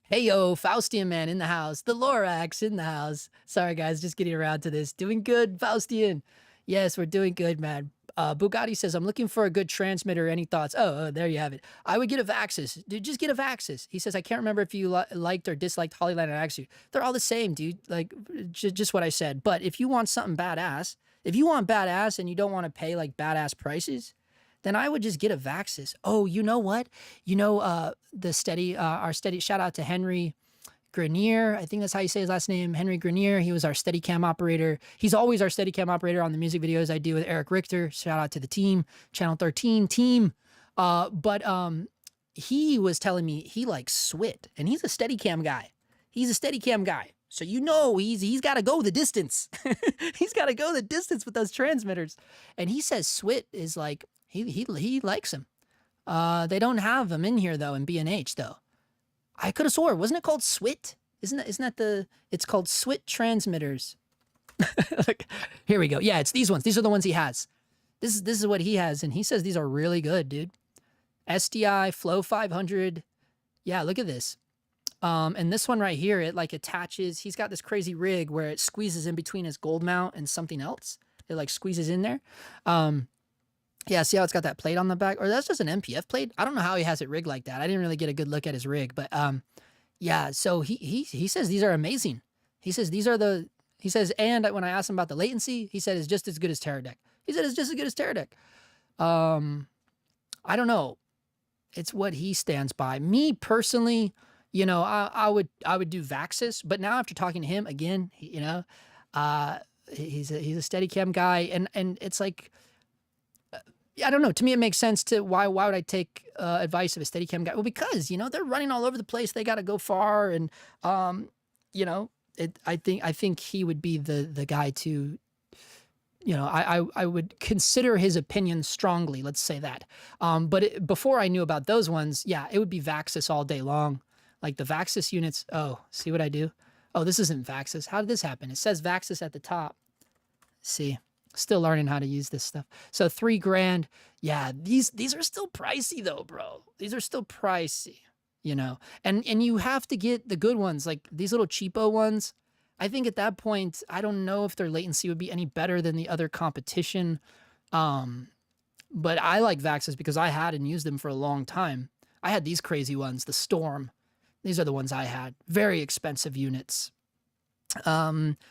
Hey, yo, Faustian man in the house. The Lorax in the house. Sorry, guys, just getting around to this. Doing good, Faustian. Yes, we're doing good, man. Bugatti says, I'm looking for a good transmitter. Any thoughts? Oh, there you have it. I would get a Vaxis. Dude, just get a Vaxis. He says, I can't remember if you liked or disliked Holyland and Axu. They're all the same, dude. Like, just what I said. But if you want something badass, if you want badass and you don't want to pay like badass prices, then I would just get a Vaxis. Oh, you know what? You know, the steady, our steady, shout out to Henry Grenier. I think that's how you say his last name. Henry Grenier. He was our Steadicam operator. He's always our Steadicam operator on the music videos I do with Eric Richter. Shout out to the team, Channel 13 team. But he was telling me he likes SWIT, and he's a Steadicam guy. He's a Steadicam guy. So you know he's got to go the distance. He's got to go the distance with those transmitters. And he says SWIT is like, he likes them. They don't have them in here though, in B&H though. I could have swore, wasn't it called SWIT? Isn't that the, it's called SWIT transmitters. Like, here we go. Yeah, it's these ones. These are the ones he has. This is what he has. And he says these are really good, dude. SDI Flow 500. Yeah, look at this. And this one right here, it like attaches, he's got this crazy rig where it squeezes in between his gold mount and something else. It like squeezes in there. Yeah, see how it's got that plate on the back? Or that's just an MPF plate? I don't know how he has it rigged like that. I didn't really get a good look at his rig, but yeah, so he says these are amazing. He says these are the, he says, and when I asked him about the latency, he said it's just as good as Teradek. He said it's just as good as Teradek. I don't know. It's what he stands by. Me personally, you know, I would do Vaxis, but now after talking to him again, you know, he's a Steadicam guy, and it's like, I don't know. To me, it makes sense to why would I take advice of a Steadicam guy? Well, because, you know, they're running all over the place. They got to go far. And, you know, I think he would be the guy to, you know, I would consider his opinion strongly. Let's say that. But before I knew about those ones, yeah, it would be Vaxis all day long. Like the Vaxis units. Oh, see what I do? Oh, this isn't Vaxis. How did this happen? It says Vaxis at the top. See. Still learning how to use this stuff. So $3,000. Yeah, these are still pricey though, bro. These are still pricey, you know. And you have to get the good ones, like these little cheapo ones. I think at that point, I don't know if their latency would be any better than the other competition. But I like Vaxis because I had and used them for a long time. I had these crazy ones, the Storm. These are the ones I had. Very expensive units.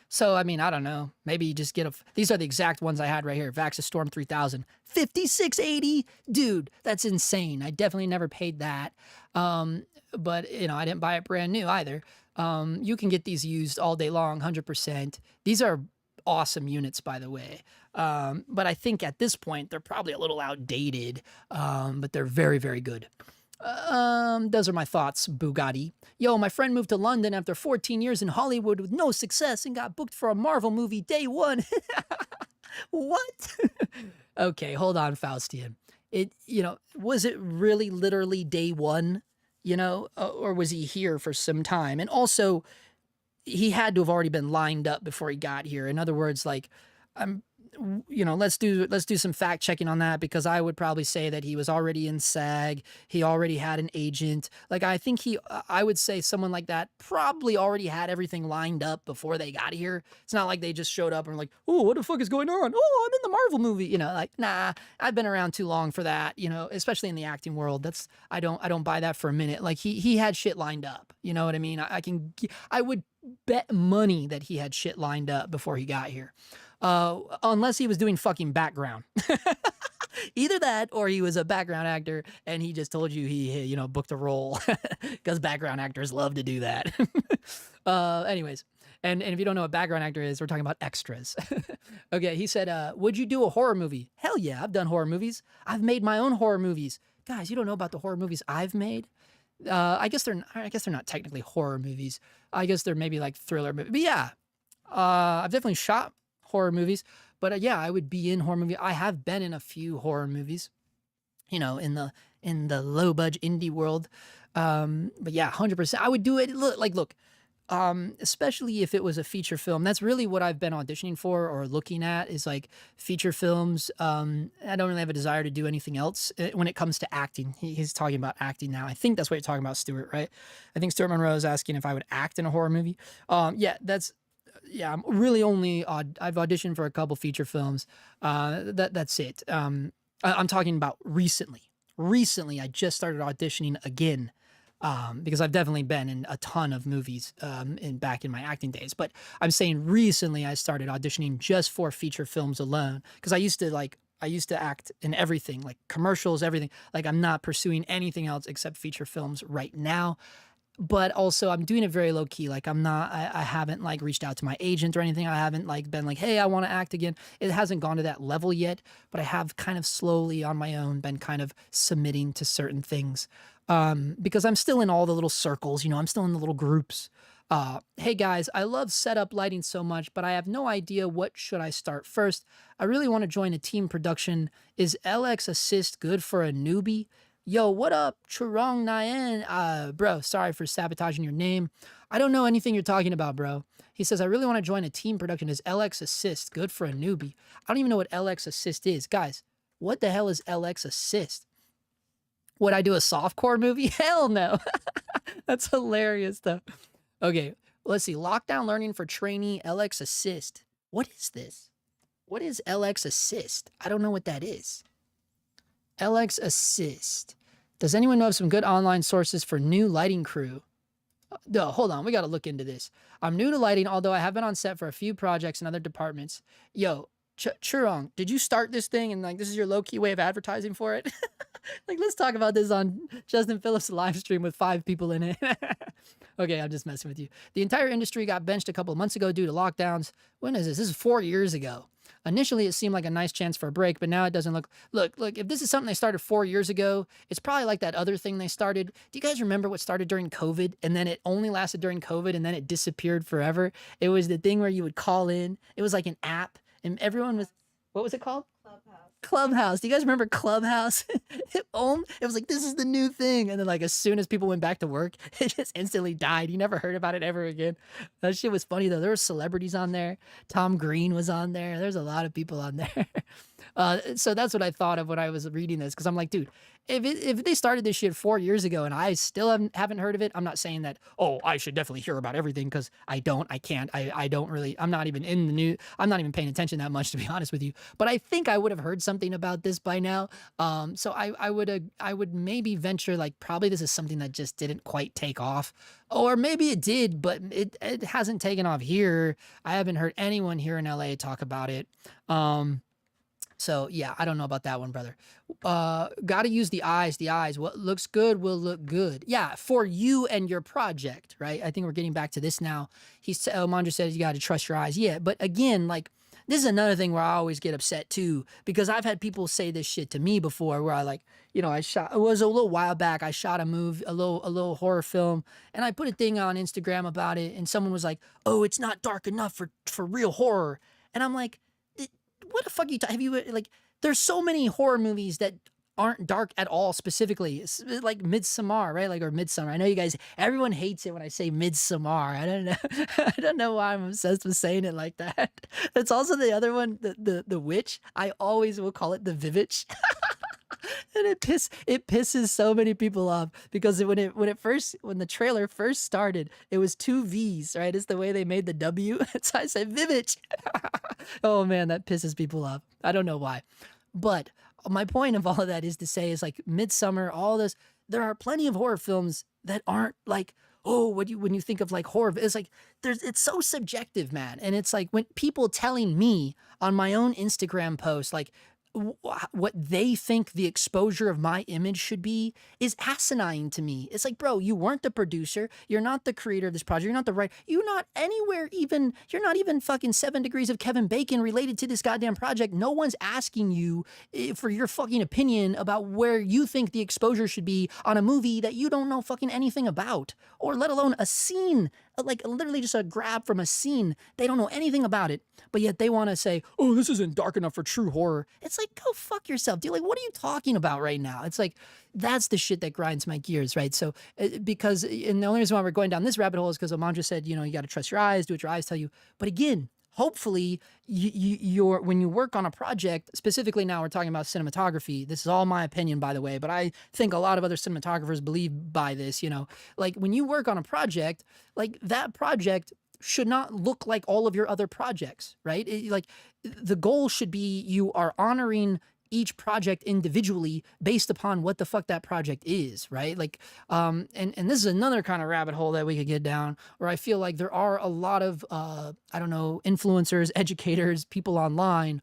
So I mean, I don't know. Maybe you just get these are the exact ones I had right here. Vaxis Storm 3000, 5680. Dude, that's insane. I definitely never paid that. But you know, I didn't buy it brand new either. You can get these used all day long, 100%. These are awesome units, by the way. But I think at this point they're probably a little outdated. But they're very, very good. Those are my thoughts, Bugatti. Yo, my friend moved to London after 14 years in Hollywood with no success and got booked for a Marvel movie day one. What? Okay, hold on, Faustian. Was it really literally day one? Or was he here for some time? And also, he had to have already been lined up before he got here. In other words, like, let's do some fact checking on that, because I would probably say that he was already in SAG. He already had an agent. Like, I think I would say someone like that probably already had everything lined up before they got here. It's not like they just showed up and were like, oh, what the fuck is going on? Oh, I'm in the Marvel movie. Like, nah, I've been around too long for that, especially in the acting world. I don't buy that for a minute. Like, he had shit lined up. You know what I mean? I would bet money that he had shit lined up before he got here. Unless he was doing fucking background. Either that, or he was a background actor and he just told you he booked a role, because background actors love to do that. Anyways, and if you don't know what background actor is, we're talking about extras. Okay, he said, would you do a horror movie? Hell yeah, I've done horror movies. I've made my own horror movies. Guys, you don't know about the horror movies I've made? I guess they're not technically horror movies. I guess they're maybe like thriller movies. But yeah, I've definitely shot horror movies, but yeah, I would be in horror movies. I have been in a few horror movies, in the low budget indie world. But yeah, 100%. I would do it. Look, especially if it was a feature film. That's really what I've been auditioning for or looking at, is like feature films. I don't really have a desire to do anything else when it comes to acting. He's talking about acting now. I think that's what you're talking about, Stuart, right? I think Stuart Monroe is asking if I would act in a horror movie. Yeah, I'm really I've auditioned for a couple feature films. That's it. I'm talking about recently. Recently, I just started auditioning again, because I've definitely been in a ton of movies back in my acting days. But I'm saying recently I started auditioning just for feature films alone, because I used to act in everything, like commercials, everything. Like, I'm not pursuing anything else except feature films right now. But also I'm doing it very low key. Like, I haven't like reached out to my agent or anything. I haven't like been like, hey, I want to act again. It hasn't gone to that level yet, but I have kind of slowly on my own been kind of submitting to certain things. Because I'm still in all the little circles, I'm still in the little groups. Hey guys, I love setup lighting so much, but I have no idea what should I start first. I really want to join a team production. Is LX Assist good for a newbie? Yo, what up, Churong Nyan? Bro, sorry for sabotaging your name. I don't know anything you're talking about, bro. He says, I really want to join a team production. Is LX Assist good for a newbie? I don't even know what LX Assist is. Guys, what the hell is LX Assist? Would I do a softcore movie? Hell no. That's hilarious, though. Okay, let's see. Lockdown learning for trainee LX Assist. What is this? What is LX Assist? I don't know what that is. LX Assist. Does anyone know of some good online sources for new lighting crew? No, hold on. We got to look into this. I'm new to lighting, although I have been on set for a few projects in other departments. Yo, Churong, did you start this thing and like this is your low-key way of advertising for it? Like, let's talk about this on Justin Phillips' live stream with 5 people in it. Okay, I'm just messing with you. The entire industry got benched a couple of months ago due to lockdowns. When is this? This is 4 years ago. Initially, it seemed like a nice chance for a break, but now it doesn't look... Look, if this is something they started 4 years ago, it's probably like that other thing they started. Do you guys remember what started during COVID? And then it only lasted during COVID, and then it disappeared forever? It was the thing where you would call in. It was like an app, and everyone was... What was it called? Clubhouse. Do you guys remember Clubhouse? It was like, this is the new thing. And then like as soon as people went back to work, it just instantly died. You never heard about it ever again. That shit was funny though. There were celebrities on there. Tom Green was on there. There's a lot of people on there. So that's what I thought of when I was reading this, because I'm like, dude, if they started this shit 4 years ago and I still haven't heard of it, I'm not saying that, oh, I should definitely hear about everything, because I can't, I don't really, I'm not even in the news, I'm not even paying attention that much, to be honest with you. But I think I would have heard something about this by now. So I would maybe venture like probably this is something that just didn't quite take off, or maybe it did, but it hasn't taken off here. I haven't heard anyone here in LA talk about it. So yeah, I don't know about that one, brother. Got to use the eyes. What looks good will look good. Yeah, for you and your project, right? I think we're getting back to this now. Mandra says you got to trust your eyes. Yeah, but again, like this is another thing where I always get upset too, because I've had people say this shit to me before, where I like, it was a little while back. I shot a little horror film, and I put a thing on Instagram about it, and someone was like, "Oh, it's not dark enough for real horror," and I'm like, what the fuck have you like? There's so many horror movies that aren't dark at all. Specifically, it's like Midsommar, right? Like, or Midsummer. I know you guys, everyone hates it when I say Midsommar. I don't know. I don't know why I'm obsessed with saying it like that. That's also the other one, the witch. I always will call it the Vivitch. And it pisses so many people off, because when the trailer first started, it was 2 V's, right? It's the way they made the W. So I said Vivitch. Oh man, that pisses people off. I don't know why. But my point of all of that is to say, is like Midsummer, all this, there are plenty of horror films that aren't like, oh, when you think of like horror, it's like it's so subjective, man. And it's like when people telling me on my own Instagram post, like, what they think the exposure of my image should be is asinine to me. It's like, bro, you weren't the producer. You're not the creator of this project. You're not the writer. You're not anywhere even, you're not even fucking 7 degrees of Kevin Bacon related to this goddamn project. No one's asking you for your fucking opinion about where you think the exposure should be on a movie that you don't know fucking anything about, or let alone a scene, like literally just a grab from a scene. They don't know anything about it, but yet they want to say, oh, this isn't dark enough for true horror. It's like, go fuck yourself, dude. Like, what are you talking about right now? It's like, that's the shit that grinds my gears, right? So, because, and the only reason why we're going down this rabbit hole is because Amandra said, you got to trust your eyes, do what your eyes tell you. But again, hopefully, when you work on a project, specifically now we're talking about cinematography. This is all my opinion, by the way, but I think a lot of other cinematographers believe by this, like when you work on a project, like that project should not look like all of your other projects, right? Like the goal should be you are honoring each project individually based upon what the fuck that project is, right? Like, and this is another kind of rabbit hole that we could get down, where I feel like there are a lot of, I don't know, influencers, educators, people online,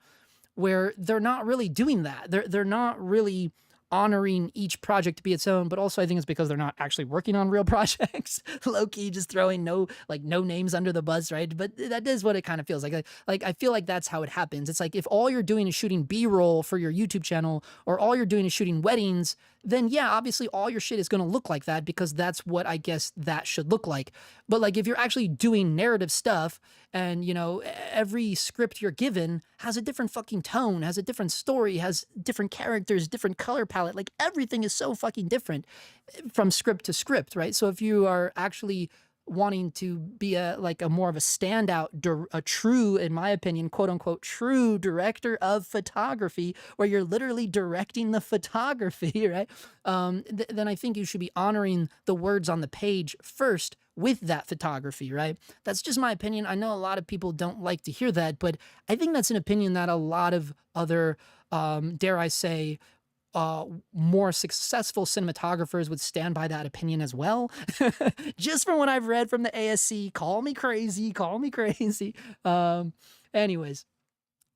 where they're not really doing that. They're not really honoring each project to be its own, but also I think it's because they're not actually working on real projects. Low-key just throwing no names under the bus, right? But that is what it kind of feels like. Like I feel like that's how it happens. It's like if all you're doing is shooting B-roll for your YouTube channel, or all you're doing is shooting weddings, then yeah, obviously all your shit is going to look like that, because that's what I guess that should look like. But like if you're actually doing narrative stuff, and every script you're given has a different fucking tone, has a different story, has different characters, different color palette, like everything is so fucking different from script to script, right? So if you are actually wanting to be a more of a standout, a true, in my opinion, quote unquote, true director of photography, where you're literally directing the photography, right? Then I think you should be honoring the words on the page first with that photography, right? That's just my opinion. I know a lot of people don't like to hear that, but I think that's an opinion that a lot of other, dare I say, more successful cinematographers would stand by that opinion as well. Just from what I've read from the ASC, call me crazy. Anyways,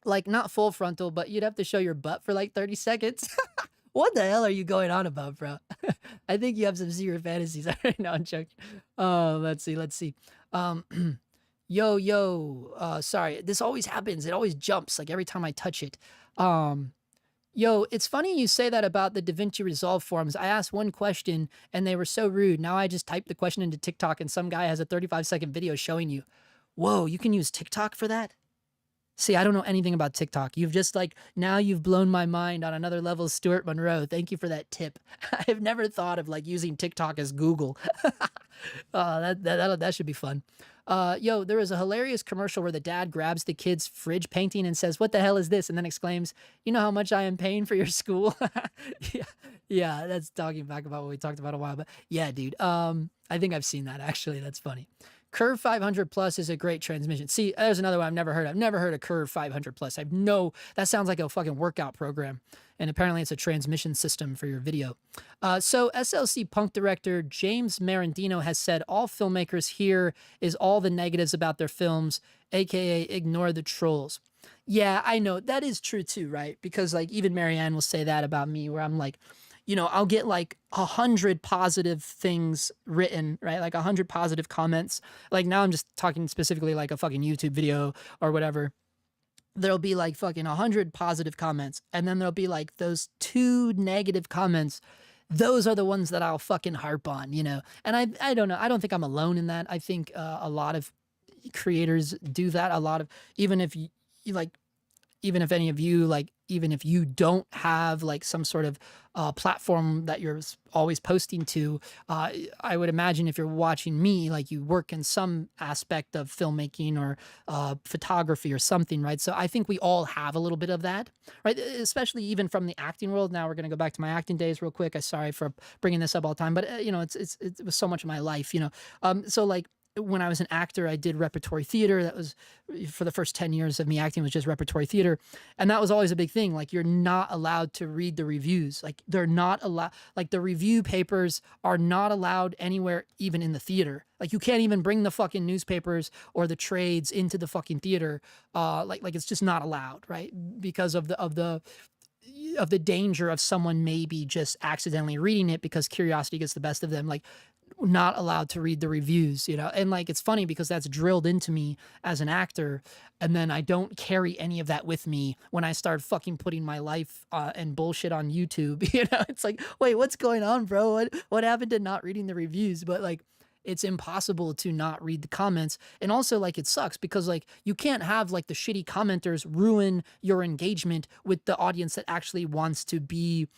like not full frontal, but you'd have to show your butt for like 30 seconds. What the hell are you going on about, bro? I think you have some secret fantasies. No, I'm joking. Let's see. Sorry, this always happens. It always jumps like every time I touch it. Yo, it's funny you say that about the DaVinci Resolve forums. I asked one question and they were so rude. Now I just typed the question into TikTok and some guy has a 35-second video showing you. Whoa, you can use TikTok for that? See, I don't know anything about TikTok. You've just now you've blown my mind on another level, Stuart Monroe. Thank you for that tip. I've never thought of using TikTok as Google. That should be fun. Yo, there was a hilarious commercial where the dad grabs the kid's fridge painting and says, "What the hell is this?" And then exclaims, "You know how much I am paying for your school?" Yeah, yeah, that's talking back about what we talked about a while. But yeah, dude. I think I've seen that actually. That's funny. Curve 500 plus is a great transmission. See, there's another one I've never heard. I've never heard of Curve 500 plus. I've no. That sounds like a fucking workout program, and apparently it's a transmission system for your video. So SLC Punk director James Marandino has said all filmmakers here is all the negatives about their films, aka ignore the trolls. Yeah, I know that is true too, right? Because like even Marianne will say that about me, where I'm like, I'll get like 100 positive things written, right? Like 100 positive comments. Like now I'm just talking specifically like a fucking YouTube video or whatever. There'll be like fucking 100 positive comments. And then there'll be like those 2 negative comments. Those are the ones that I'll fucking harp on, And I don't know. I don't think I'm alone in that. I think a lot of creators do that. A lot of, even if you like, even if any of you like, even if you don't have like some sort of platform that you're always posting to, I would imagine if you're watching me, like you work in some aspect of filmmaking or photography or something, right? So I think we all have a little bit of that, right? Especially even from the acting world. Now we're going to go back to my acting days real quick. I'm sorry for bringing this up all the time, but it was so much of my life, So like, when I was an actor, I did repertory theater. That was for the first 10 years of me acting was just repertory theater. And that was always a big thing. Like you're not allowed to read the reviews. Like they're not allowed, like the review papers are not allowed anywhere, even in the theater. Like you can't even bring the fucking newspapers or the trades into the fucking theater. Like it's just not allowed, right? Because of the danger of someone maybe just accidentally reading it because curiosity gets the best of them. Like not allowed to read the reviews, and like it's funny because that's drilled into me as an actor, and then I don't carry any of that with me when I start fucking putting my life and bullshit on YouTube. It's like, wait, what's going on, bro? What happened to not reading the reviews? But like, it's impossible to not read the comments. And also like it sucks because like you can't have like the shitty commenters ruin your engagement with the audience that actually wants to be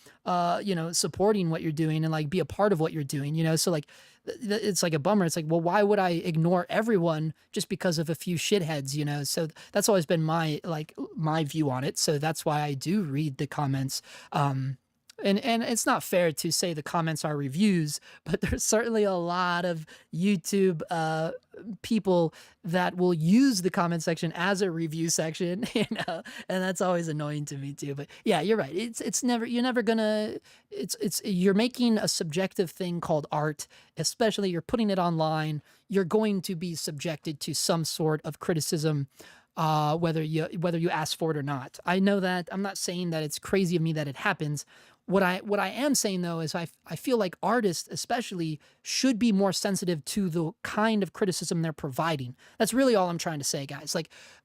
supporting what you're doing and like be a part of what you're doing, so like it's like a bummer. It's like, well, why would I ignore everyone just because of a few shitheads, so that's always been my view on it. So that's why I do read the comments. And it's not fair to say the comments are reviews, but there's certainly a lot of YouTube people that will use the comment section as a review section, and that's always annoying to me too. But yeah, you're right. You're making a subjective thing called art, especially you're putting it online. You're going to be subjected to some sort of criticism. Whether you ask for it or not. I know that. I'm not saying that it's crazy of me that it happens. What I am saying though is I feel like artists especially should be more sensitive to the kind of criticism they're providing. That's really all I'm trying to say, guys.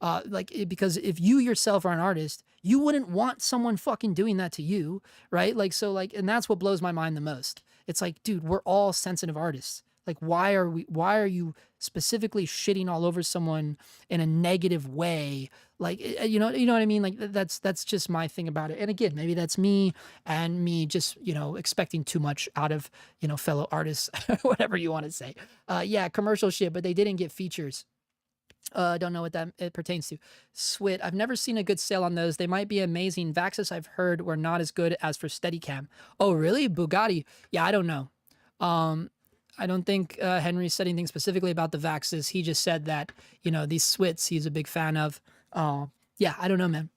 Because if you yourself are an artist, you wouldn't want someone fucking doing that to you, right? And that's what blows my mind the most. It's like, dude, we're all sensitive artists. Like, why are you specifically shitting all over someone in a negative way? Like, you know what I mean? Like that's just my thing about it. And again, maybe that's me and me just, expecting too much out of, fellow artists, whatever you want to say. Yeah, commercial shit, but they didn't get features. Don't know what that it pertains to. Swit. I've never seen a good sale on those. They might be amazing. Vaxis I've heard were not as good as for Steadicam. Oh, really? Bugatti? Yeah, I don't know. I don't think Henry said anything specifically about the Vaxis. He just said that, these Swits he's a big fan of. Yeah, I don't know, man.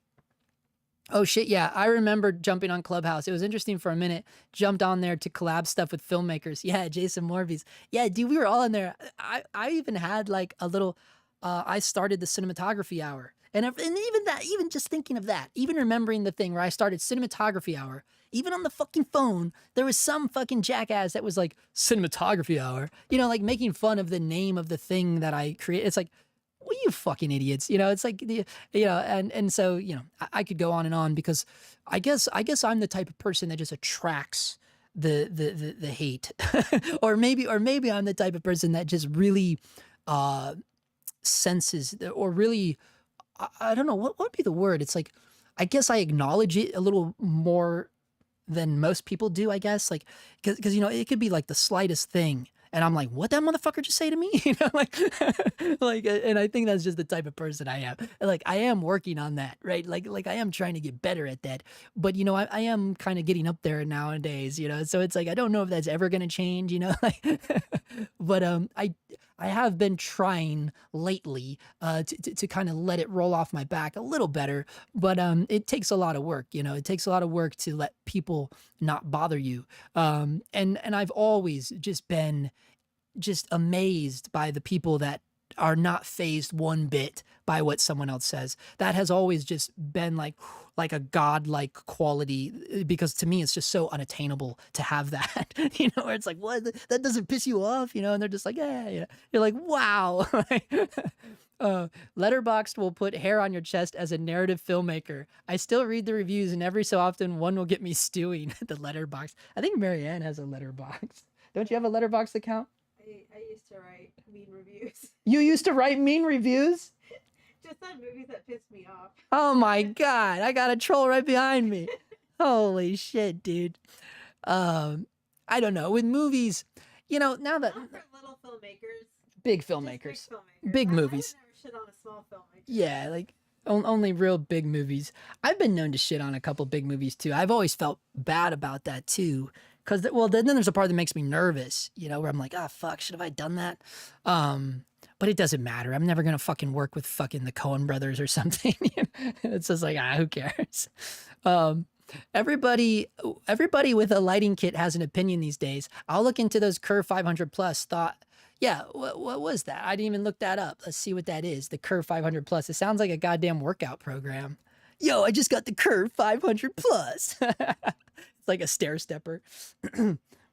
Oh shit, yeah. I remember jumping on Clubhouse. It was interesting for a minute. Jumped on there to collab stuff with filmmakers. Yeah, Jason Morbies. Yeah, dude, we were all in there. I even had like a little, I started the cinematography hour. And even just thinking of that, even remembering the thing where I started cinematography hour, even on the fucking phone, there was some fucking jackass that was like, cinematography hour, like making fun of the name of the thing that I created. It's like, well, you fucking idiots, it's like, and so, I could go on and on because I guess I'm the type of person that just attracts the hate or maybe I'm the type of person that just really, senses or really, I don't know, what would be the word? It's like, I guess I acknowledge it a little more than most people do, I guess. Like, because, it could be like the slightest thing. And I'm like, what that motherfucker just say to me? You know, like, and I think that's just the type of person I am. Like, I am working on that, right? Like I am trying to get better at that. But, you know, I am kind of getting up there nowadays, you know? So it's like, I don't know if that's ever going to change, you know? Like, but, I have been trying lately, to kind of let it roll off my back a little better, but, it takes a lot of work, you know? It takes a lot of work to let people not bother you. And I've always just been just amazed by the people that are not phased one bit by what someone else says. That has always just been like a godlike quality, because to me it's just so unattainable to have that. You know, where it's like, what, that doesn't piss you off, you know? And they're just like, yeah, yeah. You're like, wow. Letterboxd will put hair on your chest as a narrative filmmaker. I still read the reviews, and every so often one will get me stewing. The Letterboxd. I think Marianne has a Letterboxd. Don't you have a Letterboxd account? I used to write mean reviews. You used to write mean reviews? Just on movies that pissed me off. Oh my God, I got a troll right behind me. Holy shit, dude. I don't know. With movies, you know, now that Not for little filmmakers. big Just filmmakers, filmmakers. big I would movies. never shit on a small filmmaker. Yeah, like only real big movies. I've been known to shit on a couple big movies too. I've always felt bad about that too. Cause well, then there's a part that makes me nervous, you know, where I'm like, oh fuck, should have I done that? But it doesn't matter. I'm never gonna fucking work with fucking the Coen brothers or something. It's just like, who cares? Everybody with a lighting kit has an opinion these days. I'll look into those Curve 500 Plus. Thought, yeah, what was that? I didn't even look that up. Let's see what that is. The Curve 500 Plus. It sounds like a goddamn workout program. Yo, I just got the Curve 500 Plus. It's like a stair stepper.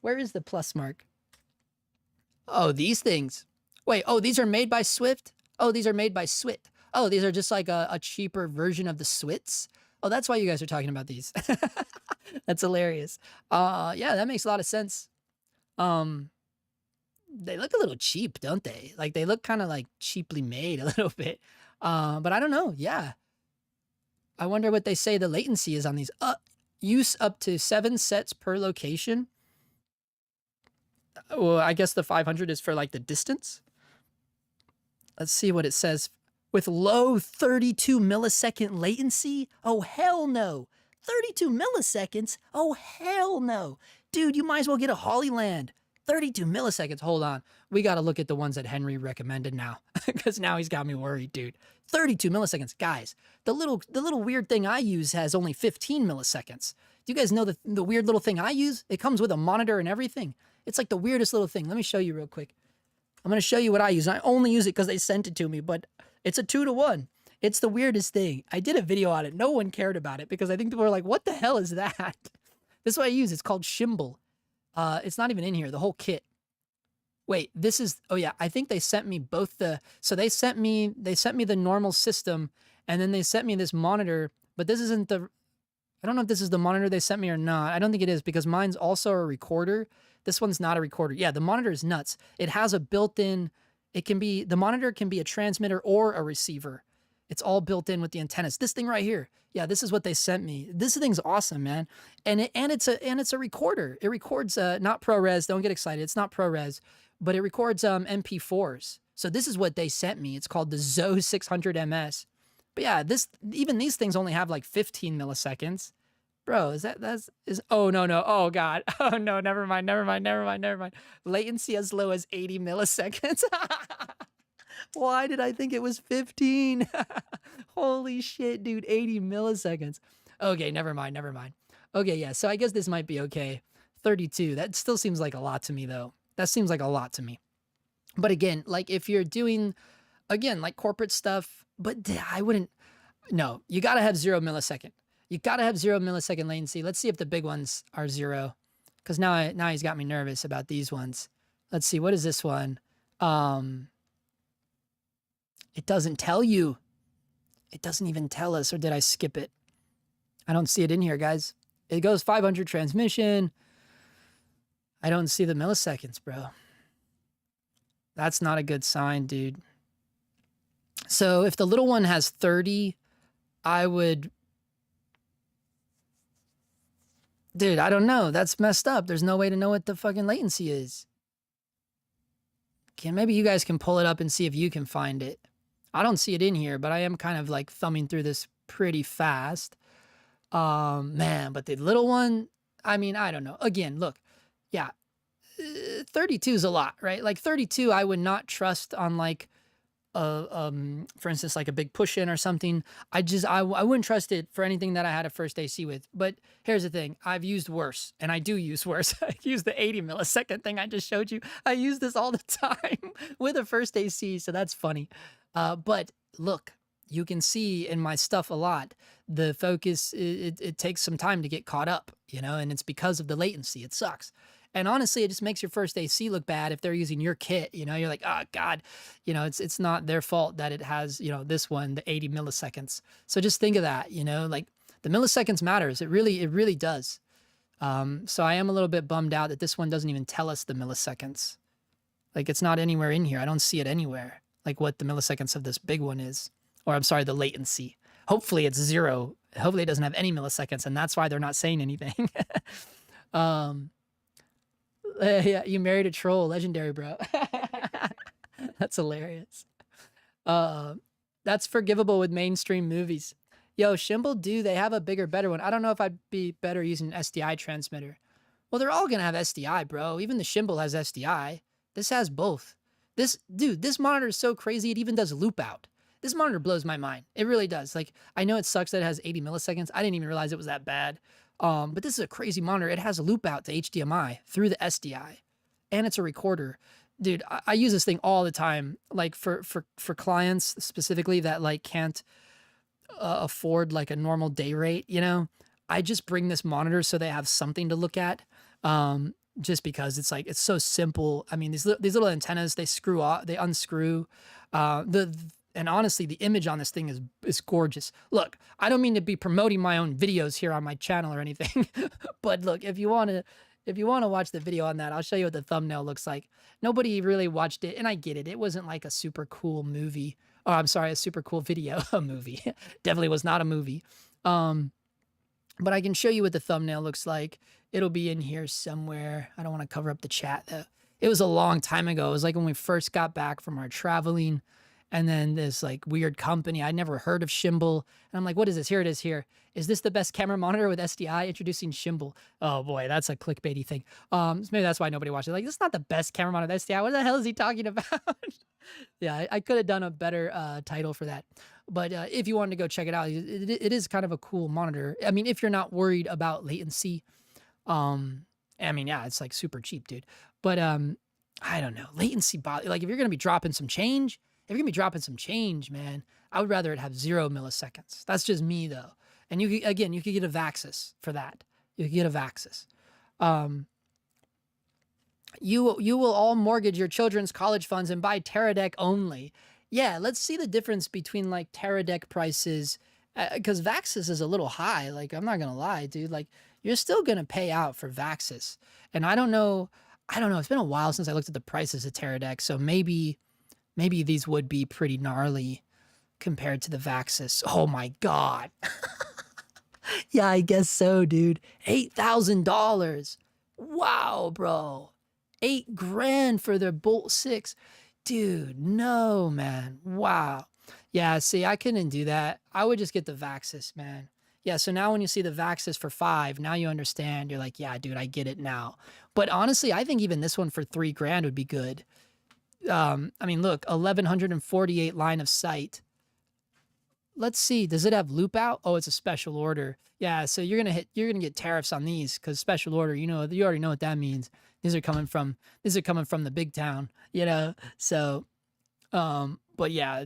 Where is the plus mark? Oh, these things. Wait, oh, these are made by Swift? Oh, these are made by Swit. Oh, these are just like a cheaper version of the Swits? Oh, that's why you guys are talking about these. That's hilarious. Yeah, that makes a lot of sense. They look a little cheap, don't they? Like they look kind of like cheaply made a little bit. But I don't know. Yeah. I wonder what they say the latency is on these. Use up to 7 sets per location. Well, I guess the 500 is for like the distance. Let's see what it says. With low 32 millisecond latency? Oh, hell no. 32 milliseconds? Oh, hell no. Dude, you might as well get a Hollyland. 32 milliseconds. Hold on. We got to look at the ones that Henry recommended now, because now he's got me worried, dude. 32 milliseconds. Guys, the little weird thing I use has only 15 milliseconds. Do you guys know the weird little thing I use? It comes with a monitor and everything. It's like the weirdest little thing. Let me show you real quick. I'm going to show you what I use. I only use it because they sent it to me, but it's a 2-to-1. It's the weirdest thing. I did a video on it. No one cared about it because I think people were like, what the hell is that? This is what I use. It's called Shimble. It's not even in here, the whole kit. Wait, this is, oh yeah, I think they sent me both so they sent me the normal system, and then they sent me this monitor, but this isn't I don't know if this is the monitor they sent me or not. I don't think it is, because mine's also a recorder. This one's not a recorder. Yeah, the monitor is nuts. It has a built-in, the monitor can be a transmitter or a receiver. It's all built in with the antennas. This thing right here. Yeah, this is what they sent me. This thing's awesome, man. And it's a recorder. It records not ProRes. Don't get excited. It's not ProRes, but it records MP4s. So this is what they sent me. It's called the Zo 600 MS. But yeah, even these things only have like 15 milliseconds. Bro, oh no, oh God. Oh no, never mind. Latency as low as 80 milliseconds. Why did I think it was 15? Holy shit, dude, 80 milliseconds. Okay, never mind. Okay, yeah, so I guess this might be okay. 32, that still seems like a lot to me though. That seems like a lot to me. But again, like if you're doing, again, like corporate stuff, but I wouldn't, no, you gotta have 0 millisecond. You gotta have 0 millisecond latency. Let's see if the big ones are 0. Because now he's got me nervous about these ones. Let's see, what is this one? It doesn't tell you. It doesn't even tell us, or did I skip it? I don't see it in here, guys. It goes 500 transmission. I don't see the milliseconds, bro. That's not a good sign, dude. So if the little one has 30, I would... Dude, I don't know. That's messed up. There's no way to know what the fucking latency is. maybe you guys can pull it up and see if you can find it. I don't see it in here, but I am kind of like thumbing through this pretty fast. Man, but the little one, I mean, I don't know. Again, look, yeah, 32 is a lot, right? Like 32, I would not trust on like, for instance, like a big push in or something. I wouldn't trust it for anything that I had a first AC with. But here's the thing, I've used worse, and I do use worse. I use the 80 millisecond thing I just showed you. I use this all the time with a first AC, so that's funny. But look, you can see in my stuff a lot, the focus, it takes some time to get caught up, you know, and it's because of the latency. It sucks. And honestly, it just makes your first AC look bad if they're using your kit. You know, you're like, oh God, you know, it's not their fault that it has, you know, this one, the 80 milliseconds. So just think of that, you know, like the milliseconds matters. It really does. So I am a little bit bummed out that this one doesn't even tell us the milliseconds. Like it's not anywhere in here. I don't see it anywhere. Like what the milliseconds of this big one is, or I'm sorry, the latency. Hopefully it's 0. Hopefully it doesn't have any milliseconds, and that's why they're not saying anything. Yeah, you married a troll, legendary, bro. That's hilarious. That's forgivable with mainstream movies. Yo, Shimble, do they have a bigger, better one? I don't know if I'd be better using an SDI transmitter. Well, they're all gonna have SDI, bro. Even the Shimble has SDI. This has both. This monitor is so crazy, it even does loop out. This monitor blows my mind. It really does. Like, I know it sucks that it has 80 milliseconds. I didn't even realize it was that bad. But this is a crazy monitor. It has a loop out to HDMI through the SDI, and it's a recorder. Dude, I use this thing all the time, like for clients specifically that like can't afford like a normal day rate, you know? I just bring this monitor so they have something to look at. Just because it's like, it's so simple. I mean, these little antennas, they screw off, they unscrew. And honestly, the image on this thing is gorgeous. Look, I don't mean to be promoting my own videos here on my channel or anything, but look, if you want to watch the video on that, I'll show you what the thumbnail looks like. Nobody really watched it, and I get it. It wasn't like a super cool movie. Oh, I'm sorry, a super cool video. A movie. Definitely was not a movie. But I can show you what the thumbnail looks like. It'll be in here somewhere. I don't want to cover up the chat though. It was a long time ago. It was like when we first got back from our traveling. And then this like weird company, I'd never heard of Shimble. And I'm like, what is this? Here it is here. Is this the best camera monitor with SDI? Introducing Shimble. Oh boy, that's a clickbaity thing. So maybe that's why nobody watched it. Like, this is not the best camera monitor with SDI. What the hell is he talking about? Yeah, I could have done a better title for that. But if you wanted to go check it out, it is kind of a cool monitor. I mean, if you're not worried about latency, I mean, yeah, it's like super cheap, dude. But I don't know, latency, like if you're going to be dropping some change, man, I would rather it have 0 milliseconds. That's just me though. And you could get a Vaxis for that. You could get a Vaxis. You will all mortgage your children's college funds and buy Teradek only. Yeah, let's see the difference between like Teradek prices, because Vaxis is a little high. Like, I'm not gonna lie, dude. Like, you're still gonna pay out for Vaxis, and I don't know. It's been a while since I looked at the prices of Teradek, so maybe these would be pretty gnarly compared to the Vaxis. Oh my God. Yeah, I guess so, dude. $8,000. Wow, bro. $8,000 for their Bolt 6. Dude, no, man. Wow. Yeah, see, I couldn't do that. I would just get the Vaxis, man. Yeah, so now when you see the Vaxis for $5,000, now you understand. You're like, yeah, dude, I get it now. But honestly, I think even this one for $3,000 would be good. I mean, look, 1148 line of sight. Let's see, does it have loop out? Oh, it's a special order. Yeah, so you're gonna get tariffs on these because special order, you already know what that means. These are coming from the big town, you know. So, but yeah,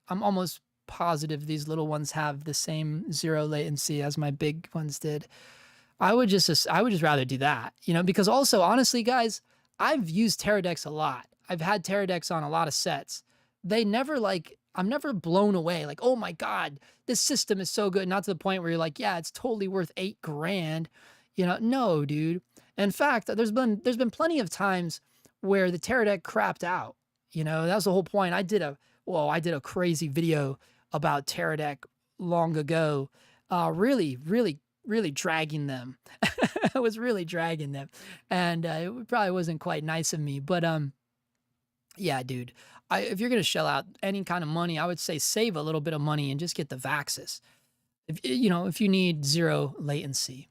I'm almost positive these little ones have the same 0 latency as my big ones did. I would just rather do that, you know, because also honestly, guys, I've used Teradeks a lot. I've had Teradeks on a lot of sets. I'm never blown away. Like, oh my God, this system is so good. Not to the point where you're like, yeah, it's totally worth $8,000. You know, no, dude. In fact, there's been plenty of times where the Teradek crapped out. You know, that was the whole point. I did a crazy video about Teradek long ago, really dragging them. I was really dragging them, and it probably wasn't quite nice of me, but Yeah, dude. If you're gonna shell out any kind of money, I would say save a little bit of money and just get the Vaxis. If you need zero latency.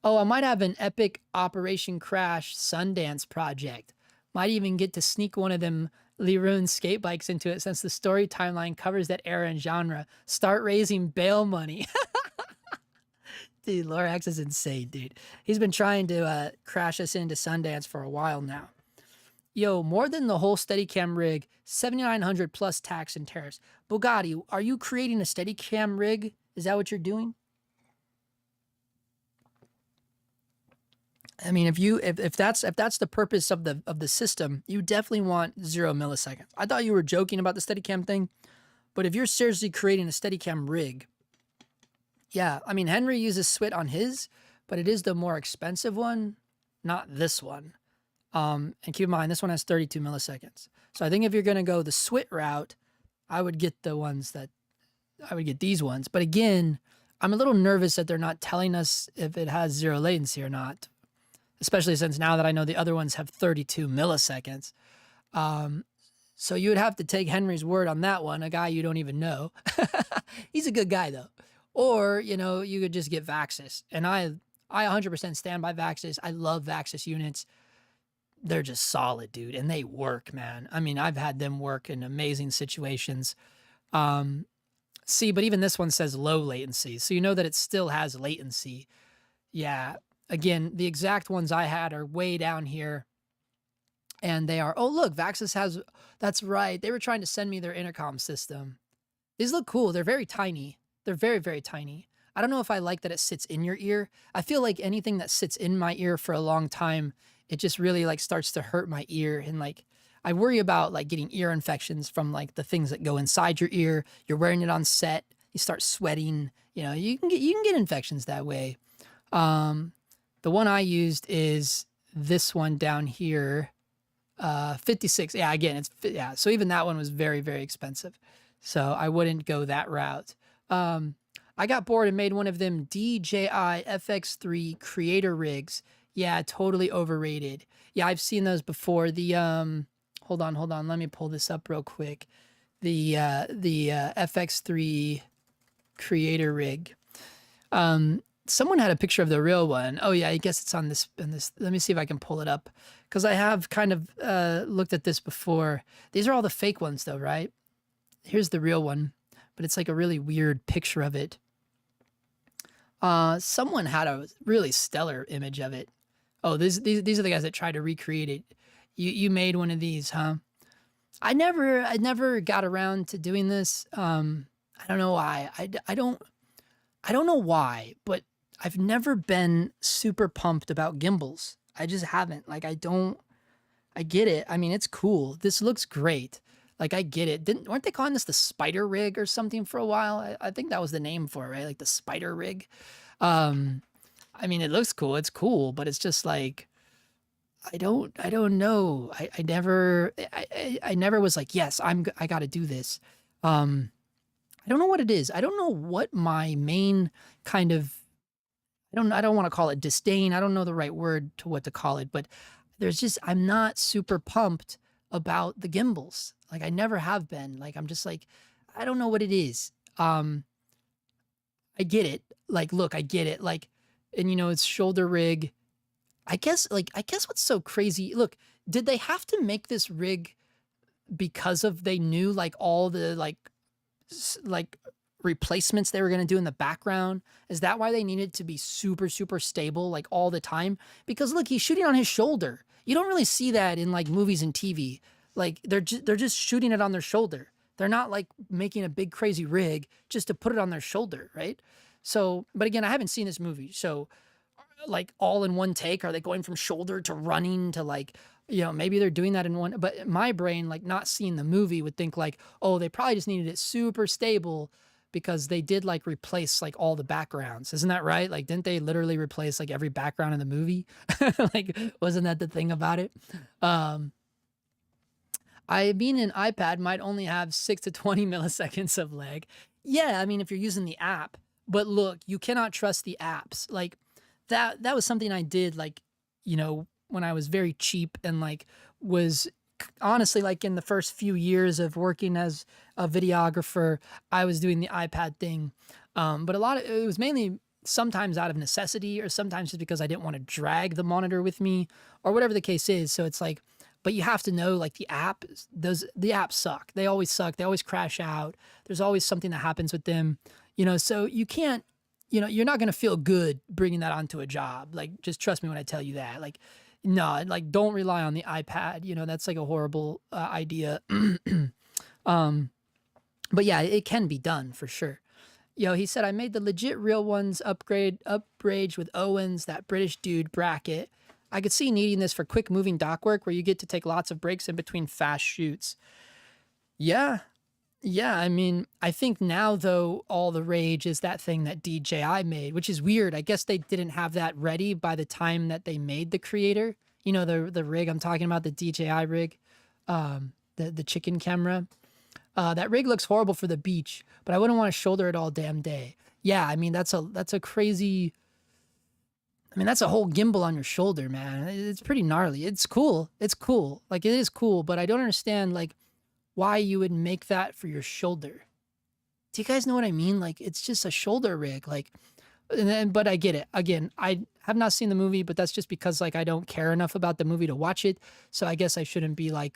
Oh, I might have an epic Operation Crash Sundance project. Might even get to sneak one of them Leroon skate bikes into it since the story timeline covers that era and genre. Start raising bail money. Dude, Lorax is insane, dude. He's been trying to crash us into Sundance for a while now. Yo, more than the whole Steadicam rig, 7,900 plus tax and tariffs. Bugatti, are you creating a Steadicam rig? Is that what you're doing? I mean, if that's the purpose of the system, you definitely want 0 milliseconds. I thought you were joking about the Steadicam thing, but if you're seriously creating a Steadicam rig, yeah, I mean Henry uses SWIT on his, but it is the more expensive one, not this one. And keep in mind, this one has 32 milliseconds. So I think if you're going to go the SWIT route, I would get these ones. But again, I'm a little nervous that they're not telling us if it has 0 latency or not, especially since now that I know the other ones have 32 milliseconds. So you would have to take Henry's word on that one, a guy you don't even know. He's a good guy though. Or, you could just get Vaxis. And I 100% stand by Vaxis. I love Vaxis units. They're just solid, dude, and they work, man. I mean, I've had them work in amazing situations. See, but even this one says low latency, so you know that it still has latency. Yeah, again, the exact ones I had are way down here, and they are, oh, look, Vaxis has, that's right. They were trying to send me their intercom system. These look cool. They're very tiny. They're very, very tiny. I don't know if I like that it sits in your ear. I feel like anything that sits in my ear for a long time, it just really like starts to hurt my ear. And like, I worry about like getting ear infections from like the things that go inside your ear. You're wearing it on set, you start sweating, you can get infections that way. The one I used is this one down here, 56. Yeah, again, yeah. So even that one was very, very expensive. So I wouldn't go that route. I got bored and made one of them DJI FX3 creator rigs. Yeah, totally overrated. Yeah, I've seen those before. The hold on, let me pull this up real quick. The FX3 creator rig. Someone had a picture of the real one. Oh yeah, I guess it's on this. Let me see if I can pull it up, because I have kind of looked at this before. These are all the fake ones though, right? Here's the real one, but it's like a really weird picture of it. Someone had a really stellar image of it. Oh, these are the guys that tried to recreate it. You made one of these, huh? I never got around to doing this. I don't know why. I don't know why, but I've never been super pumped about gimbals. I just haven't. Like, I get it. I mean, it's cool. This looks great. Like, I get it. Weren't they calling this the spider rig or something for a while? I think that was the name for it, right? Like the spider rig. I mean, it looks cool. It's cool, but it's just like, I don't know. I never was like, yes, I got to do this. I don't know what it is. I don't know what my main kind of, I don't want to call it disdain. I don't know the right word to what to call it, but I'm not super pumped about the gimbals. Like, I never have been. Like, I'm just like, I don't know what it is. I get it. Like, look, I get it. Like, and it's shoulder rig. I guess what's so crazy, look, did they have to make this rig because they knew like all the like replacements they were going to do in the background? Is that why they needed to be super, super stable like all the time? Because look, he's shooting on his shoulder. You don't really see that in like movies and TV. Like, they're just shooting it on their shoulder. They're not like making a big crazy rig just to put it on their shoulder, right? So, but again, I haven't seen this movie. So like all in one take, are they going from shoulder to running to like, maybe they're doing that in one, but my brain, like not seeing the movie, would think like, oh, they probably just needed it super stable because they did like replace like all the backgrounds. Isn't that right? Like, didn't they literally replace like every background in the movie? Like, wasn't that the thing about it? I mean, an iPad might only have 6 to 20 milliseconds of lag. Yeah, I mean, if you're using the app, but look, you cannot trust the apps. Like, that was something I did, like, when I was very cheap and like was honestly, like in the first few years of working as a videographer, I was doing the iPad thing. But it was mainly sometimes out of necessity or sometimes just because I didn't want to drag the monitor with me or whatever the case is. So it's like, but you have to know, like, the apps suck. They always suck. They always crash out. There's always something that happens with them, so you can't, you're not going to feel good bringing that onto a job. Like, just trust me when I tell you that. Like, no, like, don't rely on the iPad. That's like a horrible idea. But yeah, it can be done for sure. He said, I made the legit real ones upgrades with Owens, that British dude bracket. I could see needing this for quick moving dock work where you get to take lots of breaks in between fast shoots. Yeah. Yeah. I mean, I think now, though, all the rage is that thing that DJI made, which is weird. I guess they didn't have that ready by the time that they made the Creator. The rig I'm talking about, the DJI rig, the chicken camera. That rig looks horrible for the beach, but I wouldn't want to shoulder it all damn day. Yeah, I mean, that's a crazy... I mean, that's a whole gimbal on your shoulder, man. It's pretty gnarly. It's cool. It's cool. Like, it is cool, but I don't understand, like, why you would make that for your shoulder. Do you guys know what I mean? Like, it's just a shoulder rig. Like, but I get it. Again, I have not seen the movie, but that's just because, like, I don't care enough about the movie to watch it. So I guess I shouldn't be like,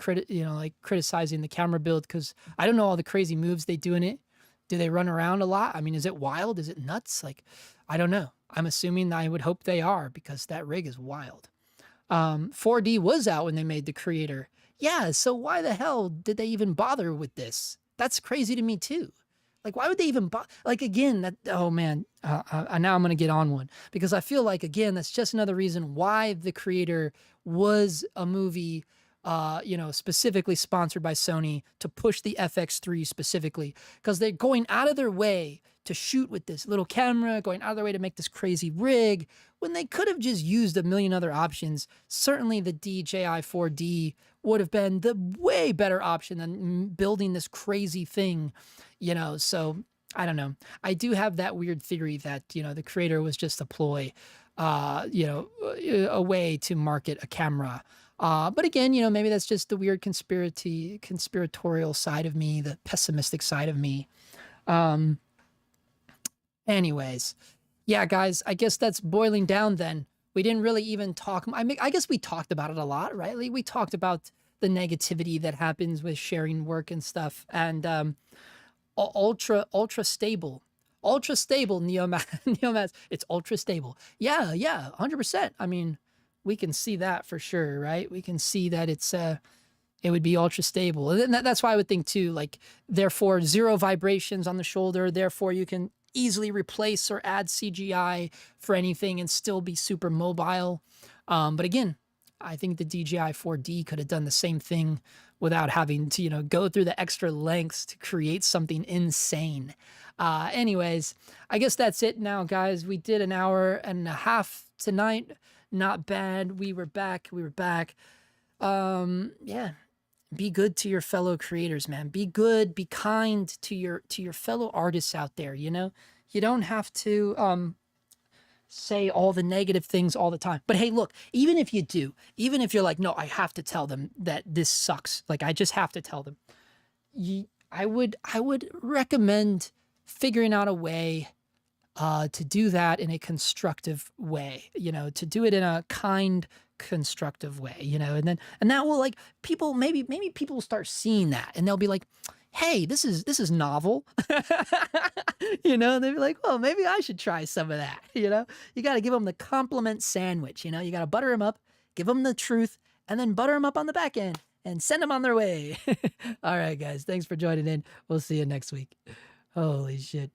criticizing the camera build because I don't know all the crazy moves they do in it. Do they run around a lot? I mean, is it wild? Is it nuts? Like, I don't know. I'm assuming I would hope they are because that rig is wild. 4D was out when they made the Creator. Yeah, so why the hell did they even bother with this? That's crazy to me too. Like, why would they even bother? Like, again, oh man, now I'm going to get on one because I feel like, again, that's just another reason why the Creator was a movie specifically sponsored by Sony to push the FX3 specifically, because they're going out of their way to shoot with this little camera, going out of their way to make this crazy rig, when they could have just used a million other options. Certainly the DJI 4D would have been the way better option than building this crazy thing, so I don't know. I do have that weird theory that, the Creator was just a ploy, a way to market a camera. But again, maybe that's just the weird conspiratorial side of me, the pessimistic side of me. Anyways, yeah, guys, I guess that's boiling down then. We didn't really even talk. I guess we talked about it a lot, right? Like, we talked about the negativity that happens with sharing work and stuff. And ultra stable Neomats. It's ultra stable. Yeah, 100%. I mean, we can see that for sure, right? We can see that it would be ultra stable. And that's why I would think too, like, therefore 0 vibrations on the shoulder. Therefore you can easily replace or add CGI for anything and still be super mobile. But again, I think the DJI 4D could have done the same thing without having to, go through the extra lengths to create something insane. Anyways, I guess that's it now, guys. We did an hour and a half tonight. Not bad. We were back. Yeah. Be good to your fellow creators, man. Be good, be kind to your fellow artists out there, You don't have to say all the negative things all the time. But hey, look, even if you do, even if you're like, no, I have to tell them that this sucks. Like, I just have to tell them. I would recommend figuring out a way to do that in a constructive way, to do it in a kind, constructive way, and that will, like, people, maybe people will start seeing that and they'll be like, hey, this is novel. They'll be like, well, maybe I should try some of that. You got to give them the compliment sandwich. You got to butter them up, give them the truth, and then butter them up on the back end and send them on their way. All right, guys, thanks for joining in. We'll see you next week. Holy shit.